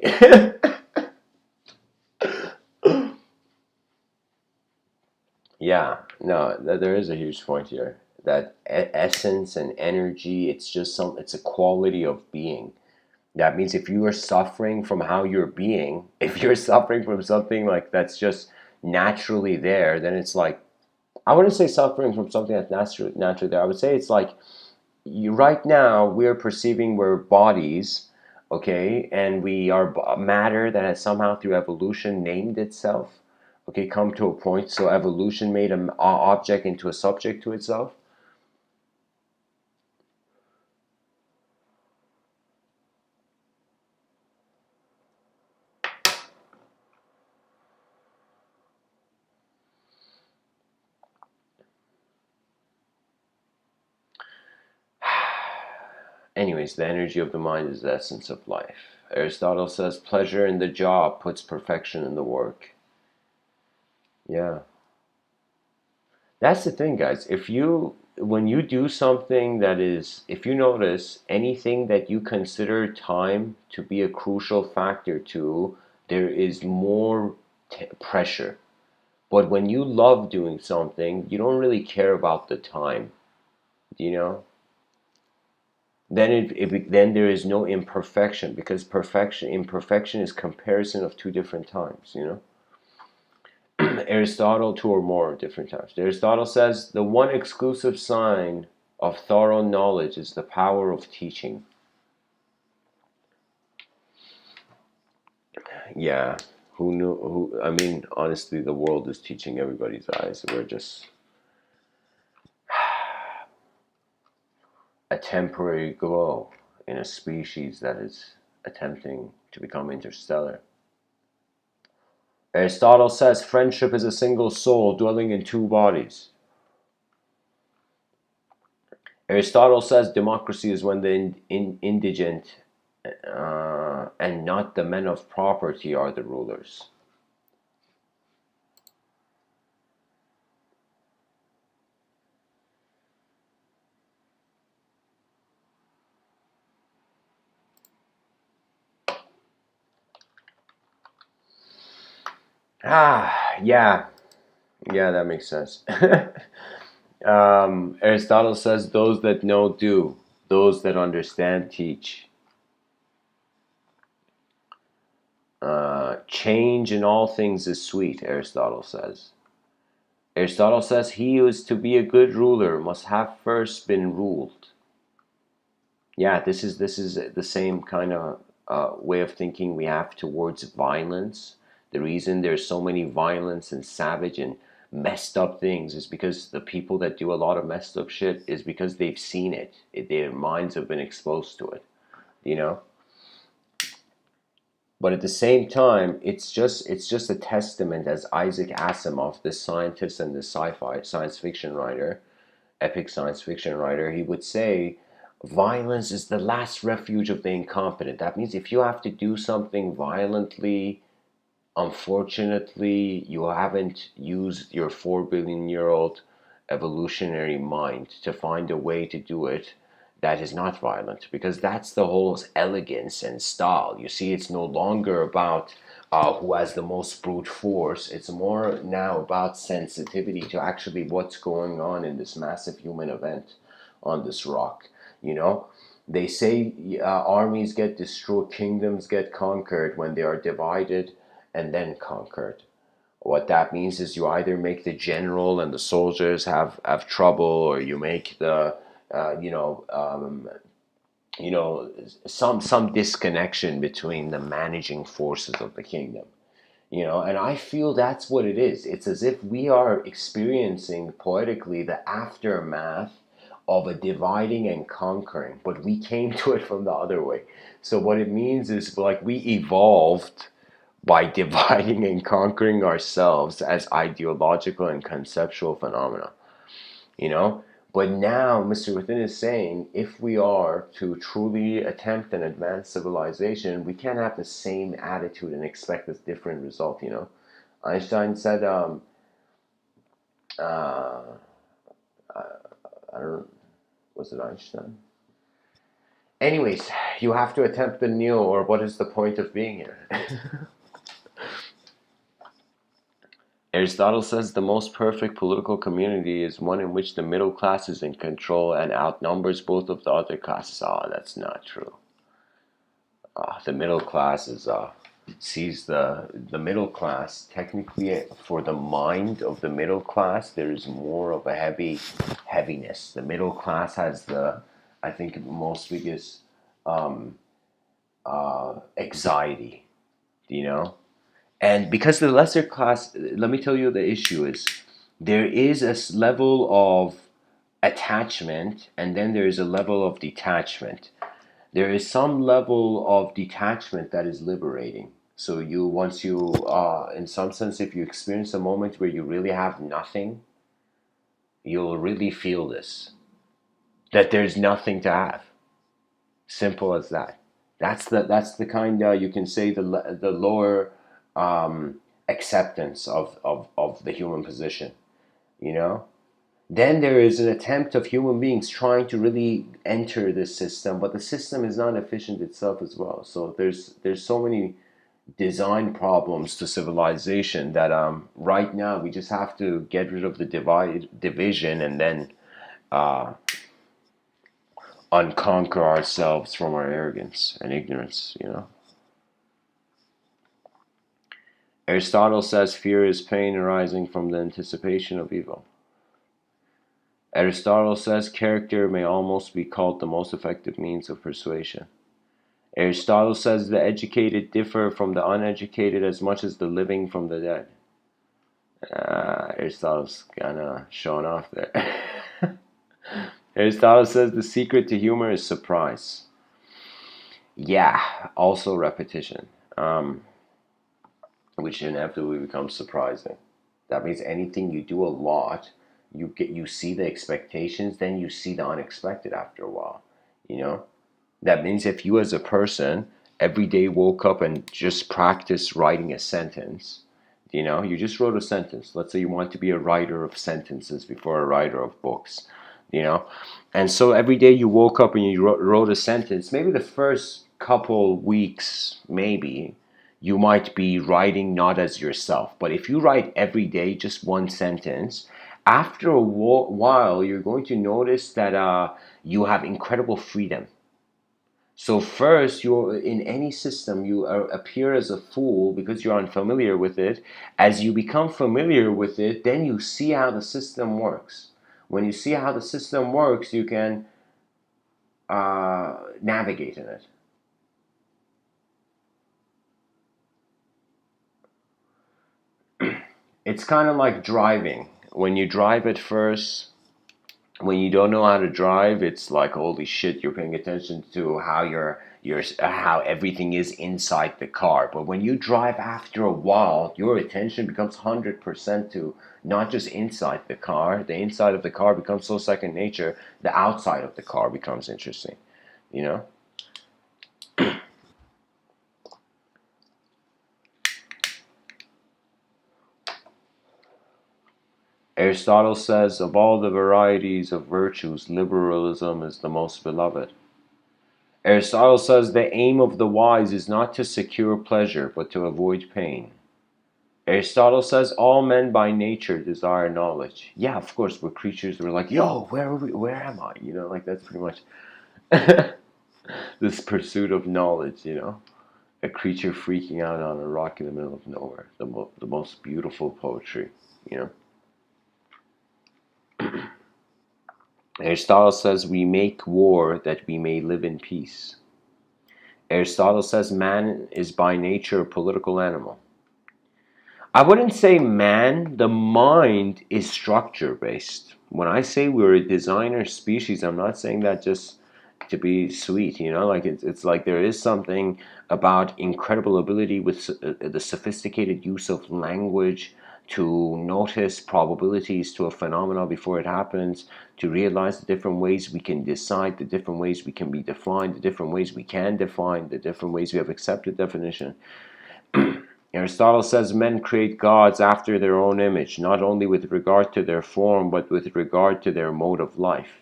Yeah, no, there is a huge point here. That essence and energy, it's a quality of being. That means if you are suffering from how you're being, if you're suffering from something like that's just naturally there, then it's like, I wouldn't say suffering from something that's natural there. I would say it's like, right now we're perceiving we're bodies, okay, and we are matter that has somehow through evolution named itself, okay, come to a point. So evolution made an object into a subject to itself. Anyways, the energy of the mind is the essence of life. Aristotle says pleasure in the job puts perfection in the work. Yeah. That's the thing, guys. When you do something that is, if you notice anything that you consider time to be a crucial factor to, there is more pressure. But when you love doing something, you don't really care about the time, you know? Then then there is no imperfection, because imperfection is comparison of two different times, you know? Aristotle, two or more different times. Aristotle says the one exclusive sign of thorough knowledge is the power of teaching. Yeah, who knew? Who? I mean, honestly, the world is teaching everybody's eyes. We're just a temporary glow in a species that is attempting to become interstellar. Aristotle says friendship is a single soul dwelling in two bodies. Aristotle says democracy is when the indigent and not the men of property are the rulers. Yeah, yeah, that makes sense. Aristotle says those that know do, those that understand teach. Change in all things is sweet, Aristotle says. Aristotle says he who is to be a good ruler must have first been ruled. Yeah, this is the same kind of way of thinking we have towards violence. The reason there's so many violence and savage and messed up things is because the people that do a lot of messed up shit is because they've seen it. Their minds have been exposed to it, you know. But at the same time, it's just a testament, as Isaac Asimov, this scientist and this sci-fi science fiction writer, epic science fiction writer, he would say violence is the last refuge of the incompetent. That means if you have to do something violently, unfortunately, you haven't used your 4 billion-year-old evolutionary mind to find a way to do it that is not violent, because that's the whole elegance and style. You see, it's no longer about who has the most brute force. It's more now about sensitivity to actually what's going on in this massive human event on this rock. You know, they say armies get destroyed, kingdoms get conquered when they are divided and then conquered. What that means is you either make the general and the soldiers have trouble, or you make the uh, you know um, some disconnection between the managing forces of the kingdom. And I feel that's what it is. It's as if we are experiencing poetically the aftermath of a dividing and conquering, but we came to it from the other way. So what it means is, like, we evolved by dividing and conquering ourselves as ideological and conceptual phenomena, you know? But now Mr. Within is saying if we are to truly attempt an advanced civilization, we can't have the same attitude and expect a different result. Einstein said, uh, I don't, was it Einstein? Anyways, you have to attempt the new, or what is the point of being here? Aristotle says the most perfect political community is one in which the middle class is in control and outnumbers both of the other classes. That's not true. The middle class is sees the middle class. Technically, for the mind of the middle class, there is more of a heaviness. The middle class has the, I think, most biggest anxiety, you know. And because the lesser class, let me tell you, the issue is there is a level of attachment, and then there is a level of detachment. There is some level of detachment that is liberating. So you, once you, in some sense, if you experience a moment where you really have nothing, you'll really feel this, that there's nothing to have. Simple as that. That's the kind, you can say, the lower acceptance of the human position, you know. Then there is an attempt of human beings trying to really enter this system, but the system is not efficient itself as well. So there's so many design problems to civilization that right now we just have to get rid of the division, and then unconquer ourselves from our arrogance and ignorance, you know. Aristotle says fear is pain arising from the anticipation of evil. Aristotle says character may almost be called the most effective means of persuasion. Aristotle says the educated differ from the uneducated as much as the living from the dead. Aristotle's kind of showing off there. Aristotle says the secret to humor is surprise. Yeah, also repetition, which inevitably becomes surprising. That means anything you do a lot, you see the expectations, then you see the unexpected after a while, you know. That means if you as a person every day woke up and just practice writing a sentence, you know, you just wrote a sentence. Let's say you want to be a writer of sentences before a writer of books, you know. And so every day you woke up and you wrote a sentence. Maybe the first couple weeks, maybe you might be writing not as yourself. But if you write every day just one sentence, after a while you're going to notice that you have incredible freedom. So first, you're in any system, you appear as a fool because you're unfamiliar with it. As you become familiar with it, then you see how the system works. When you see how the system works, you can navigate in it. It's kind of like driving. When you drive at first, when you don't know how to drive, it's like holy shit, you're paying attention to how how everything is inside the car. But when you drive after a while, your attention becomes 100% to not just inside the car. The inside of the car becomes so second nature, the outside of the car becomes interesting, you know. Aristotle says of all the varieties of virtues, liberalism is the most beloved. Aristotle says the aim of the wise is not to secure pleasure, but to avoid pain. Aristotle says all men by nature desire knowledge. Yeah, of course, we're creatures. We're like, yo, where are we? Where am I? You know, like that's pretty much this pursuit of knowledge. You know, a creature freaking out on a rock in the middle of nowhere. The most beautiful poetry. You know. Aristotle says we make war that we may live in peace. Aristotle says man is by nature a political animal. I wouldn't say man, the mind is structure based. When I say we're a designer species, I'm not saying that just to be sweet, you know, like it's like there is something about incredible ability with the sophisticated use of language to notice probabilities to a phenomenon before it happens, to realize the different ways we can decide, the different ways we can be defined, the different ways we can define, the different ways we have accepted definition. Aristotle says men create gods after their own image, not only with regard to their form, but with regard to their mode of life.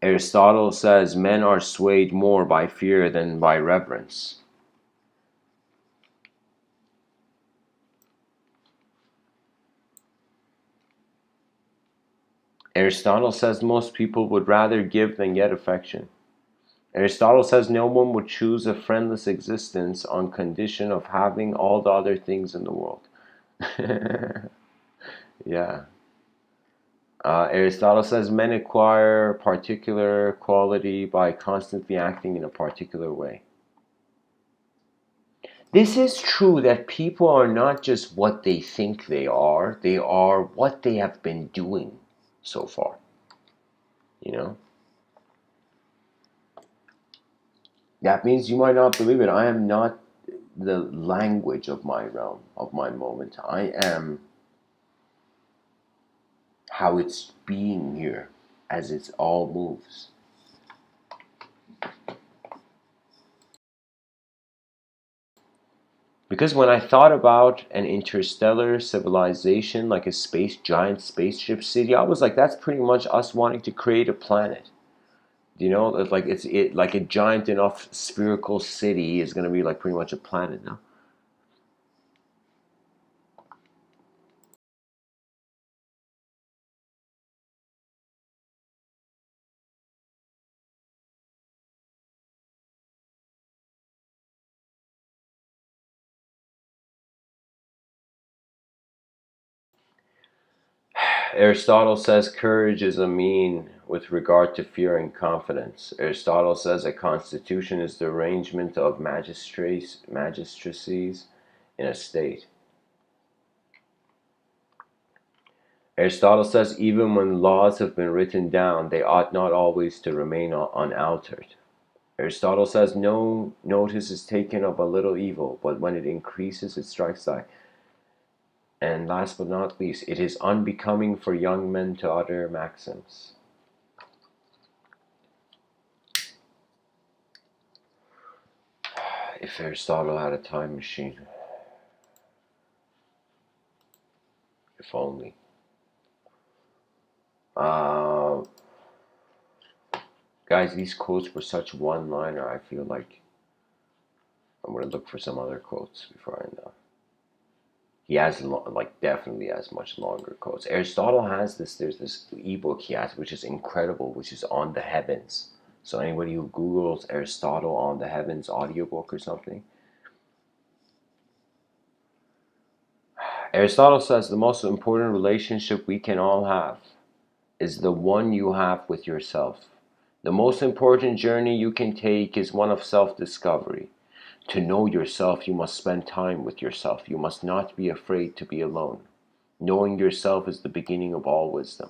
Aristotle says men are swayed more by fear than by reverence. Aristotle says most people would rather give than get affection. Aristotle says no one would choose a friendless existence on condition of having all the other things in the world. Yeah. Aristotle says men acquire particular quality by constantly acting in a particular way. This is true that people are not just what they think they are what they have been doing so far. You know? That means you might not believe it. I am not the language of my realm, of my moment. I am how it's being here as it all moves. Because when I thought about an interstellar civilization like a giant spaceship city, I was like, that's pretty much us wanting to create a planet. You know, like like a giant enough spherical city is going to be like pretty much a planet now. Aristotle says courage is a mean with regard to fear and confidence. Aristotle says a constitution is the arrangement of magistracies in a state. Aristotle says even when laws have been written down, they ought not always to remain unaltered. Aristotle says no notice is taken of a little evil, but when it increases, it strikes the eye. And last but not least, it is unbecoming for young men to utter maxims. If Aristotle had a time machine. If only. Guys, these quotes were such one-liner. I feel like I'm going to look for some other quotes before I know. He has, like, definitely has much longer quotes. Aristotle has this, there's this ebook he has, which is incredible, which is On the Heavens. So anybody who Googles Aristotle on the Heavens audiobook or something. Aristotle says the most important relationship we can all have is the one you have with yourself. The most important journey you can take is one of self-discovery. To know yourself, you must spend time with yourself. You must not be afraid to be alone. Knowing yourself is the beginning of all wisdom.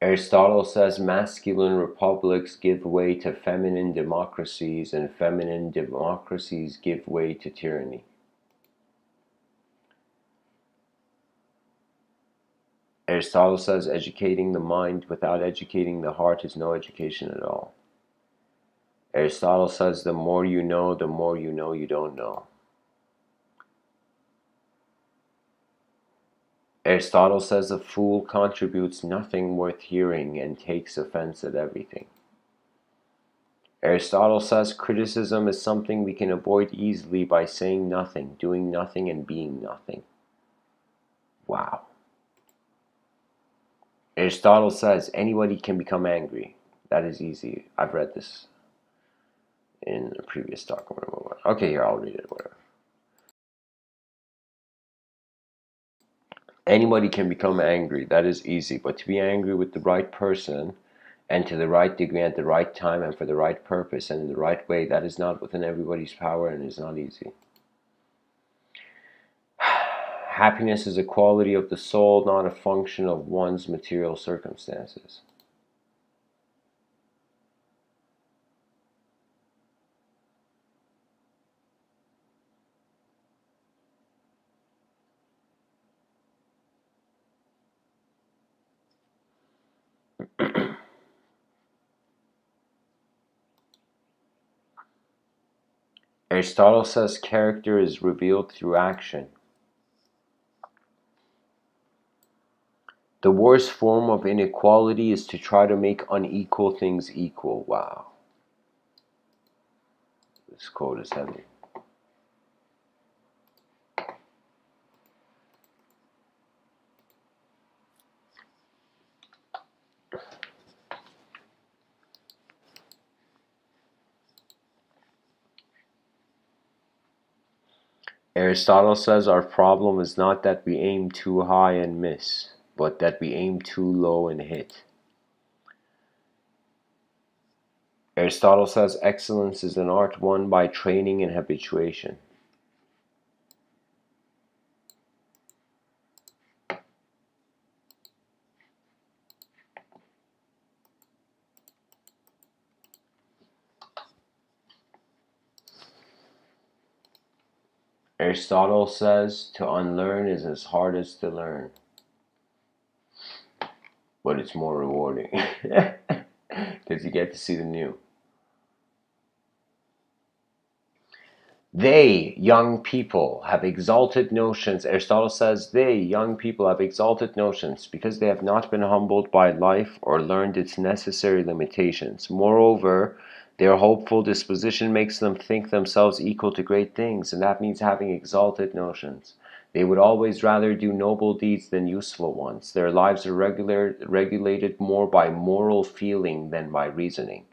Aristotle says masculine republics give way to feminine democracies, and feminine democracies give way to tyranny. Aristotle says educating the mind without educating the heart is no education at all. Aristotle says the more you know you don't know. Aristotle says a fool contributes nothing worth hearing and takes offense at everything. Aristotle says criticism is something we can avoid easily by saying nothing, doing nothing, and being nothing. Wow. Aristotle says anybody can become angry. That is easy. I've read this in a previous talk. Okay, here, I'll read it, whatever. Anybody can become angry. That is easy. But to be angry with the right person and to the right degree at the right time and for the right purpose and in the right way, that is not within everybody's power and is not easy. Happiness is a quality of the soul, not a function of one's material circumstances. Aristotle says character is revealed through action. The worst form of inequality is to try to make unequal things equal. Wow. This quote is heavy. Aristotle says our problem is not that we aim too high and miss, but that we aim too low and hit. Aristotle says excellence is an art won by training and habituation. Aristotle says to unlearn is as hard as to learn, but it's more rewarding because you get to see the new. They, young people, have exalted notions. Aristotle says they, young people, have exalted notions because they have not been humbled by life or learned its necessary limitations. Moreover, their hopeful disposition makes them think themselves equal to great things, and that means having exalted notions. They would always rather do noble deeds than useful ones. Their lives are regulated more by moral feeling than by reasoning.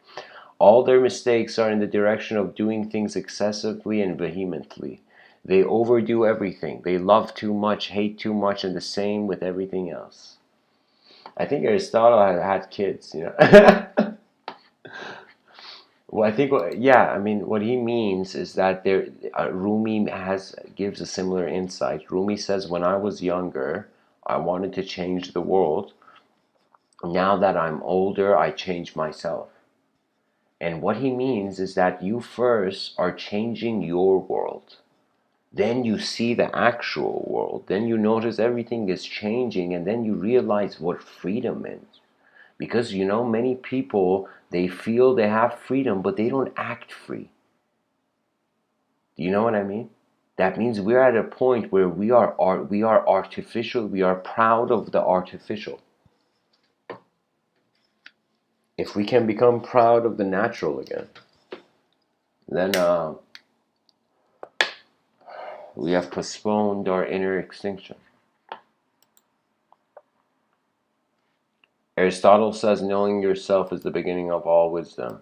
All their mistakes are in the direction of doing things excessively and vehemently. They overdo everything. They love too much, hate too much, and the same with everything else. I think Aristotle had kids, you know. Well, I think, yeah, I mean, what he means is that Rumi gives a similar insight. Rumi says, when I was younger, I wanted to change the world. Now that I'm older, I change myself. And what he means is that you first are changing your world. Then you see the actual world. Then you notice everything is changing, and then you realize what freedom is. Because, you know, many people, they feel they have freedom, but they don't act free. Do you know what I mean? That means we're at a point where we are artificial. We are proud of the artificial. If we can become proud of the natural again, then we have postponed our inner extinction. Aristotle says knowing yourself is the beginning of all wisdom.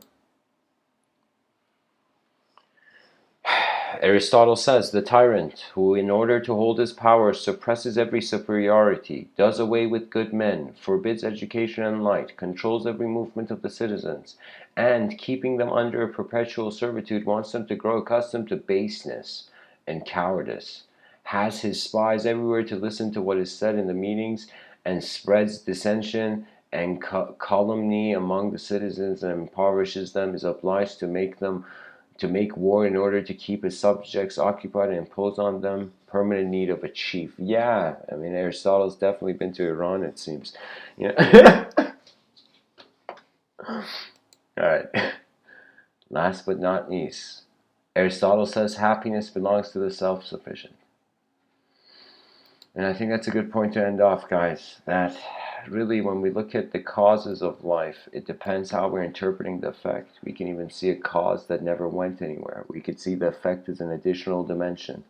Aristotle says the tyrant who, in order to hold his power, suppresses every superiority, does away with good men, forbids education and light, controls every movement of the citizens, and, keeping them under a perpetual servitude, wants them to grow accustomed to baseness and cowardice, has his spies everywhere to listen to what is said in the meetings, and spreads dissension and calumny among the citizens and impoverishes them, is obliged to make war in order to keep his subjects occupied and impose on them permanent need of a chief. Yeah, I mean, Aristotle's definitely been to Iran, it seems. Yeah. All right. Last but not least, Aristotle says happiness belongs to the self-sufficient. And I think that's a good point to end off, guys. That really, when we look at the causes of life, it depends how we're interpreting the effect. We can even see a cause that never went anywhere. We could see the effect as an additional dimension.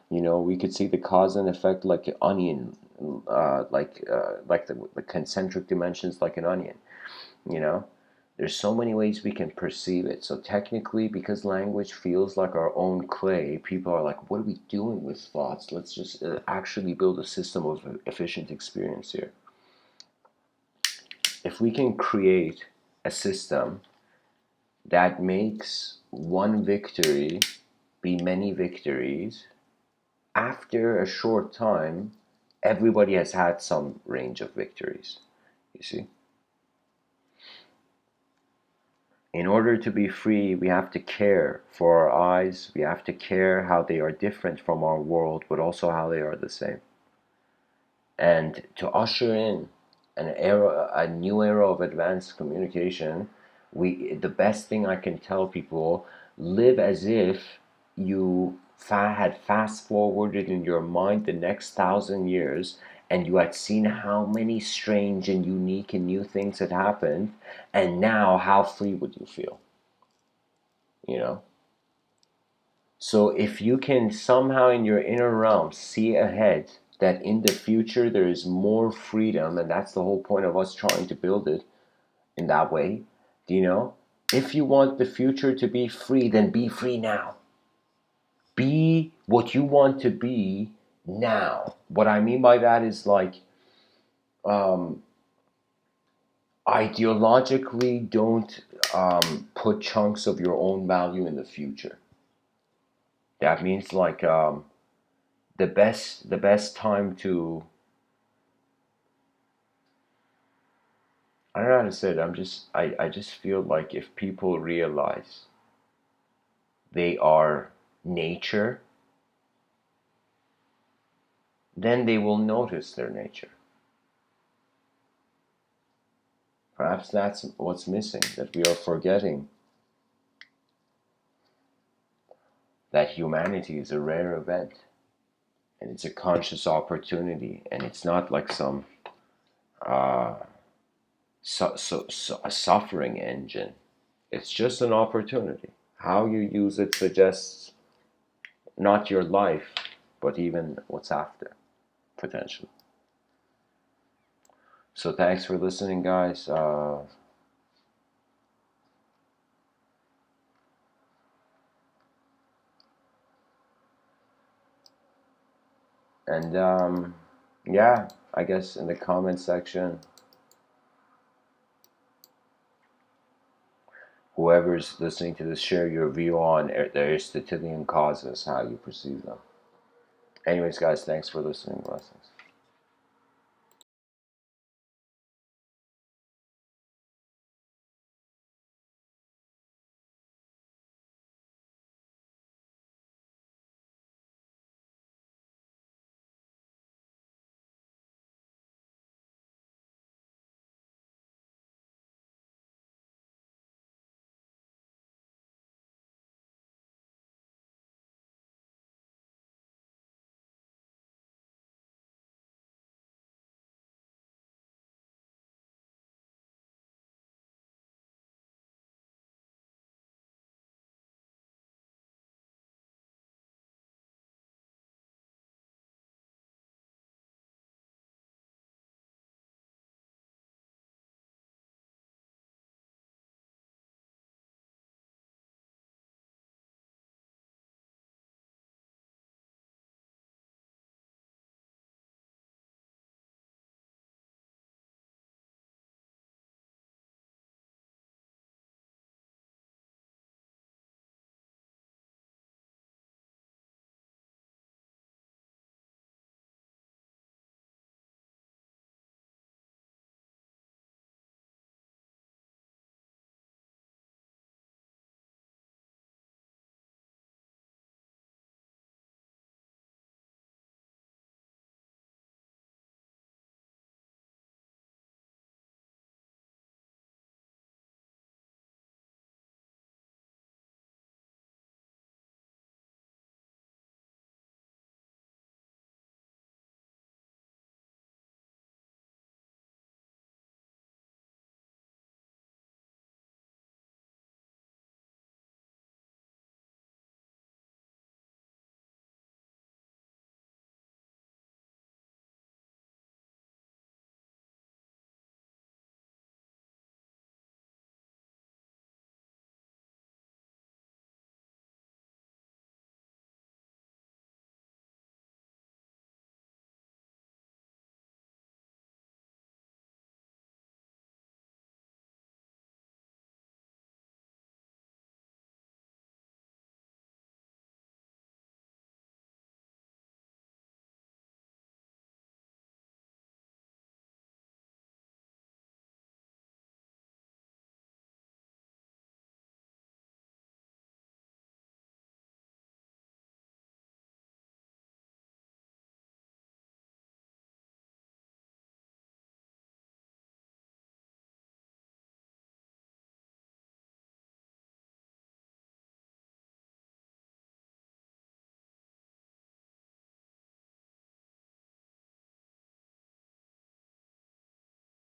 You know, we could see the cause and effect like an onion, like the concentric dimensions like an onion. You know, there's so many ways we can perceive it. So technically, because language feels like our own clay, people are like, what are we doing with thoughts? Let's just actually build a system of efficient experience here. If we can create a system that makes one victory be many victories after a short time, everybody has had some range of victories, you see. In order to be free, we have to care for our eyes. We have to care how they are different from our world, but also how they are the same. And to usher in a new era of advanced communication, the best thing I can tell people: live as if you had fast forwarded in your mind the next 1,000 years, and you had seen how many strange and unique and new things had happened, and now how free would you feel? You know? So if you can somehow in your inner realm see ahead that in the future there is more freedom, and that's the whole point of us trying to build it in that way, if you want the future to be free, then be free now. Be what you want to be now. What I mean by that is like, ideologically don't put chunks of your own value in the future. That means like, the best time to, I don't know how to say it. I just feel like if people realize they are nature, then they will notice their nature. Perhaps that's what's missing, that we are forgetting that humanity is a rare event, and it's a conscious opportunity, and it's not like some a suffering engine. It's just an opportunity. How you use it suggests not your life, but even what's after, potentially. So thanks for listening, guys. And yeah, I guess in the comment section, whoever's listening to this, share your view on the Aristotelian causes, how you perceive them. Anyways, guys, thanks for listening. Blessings.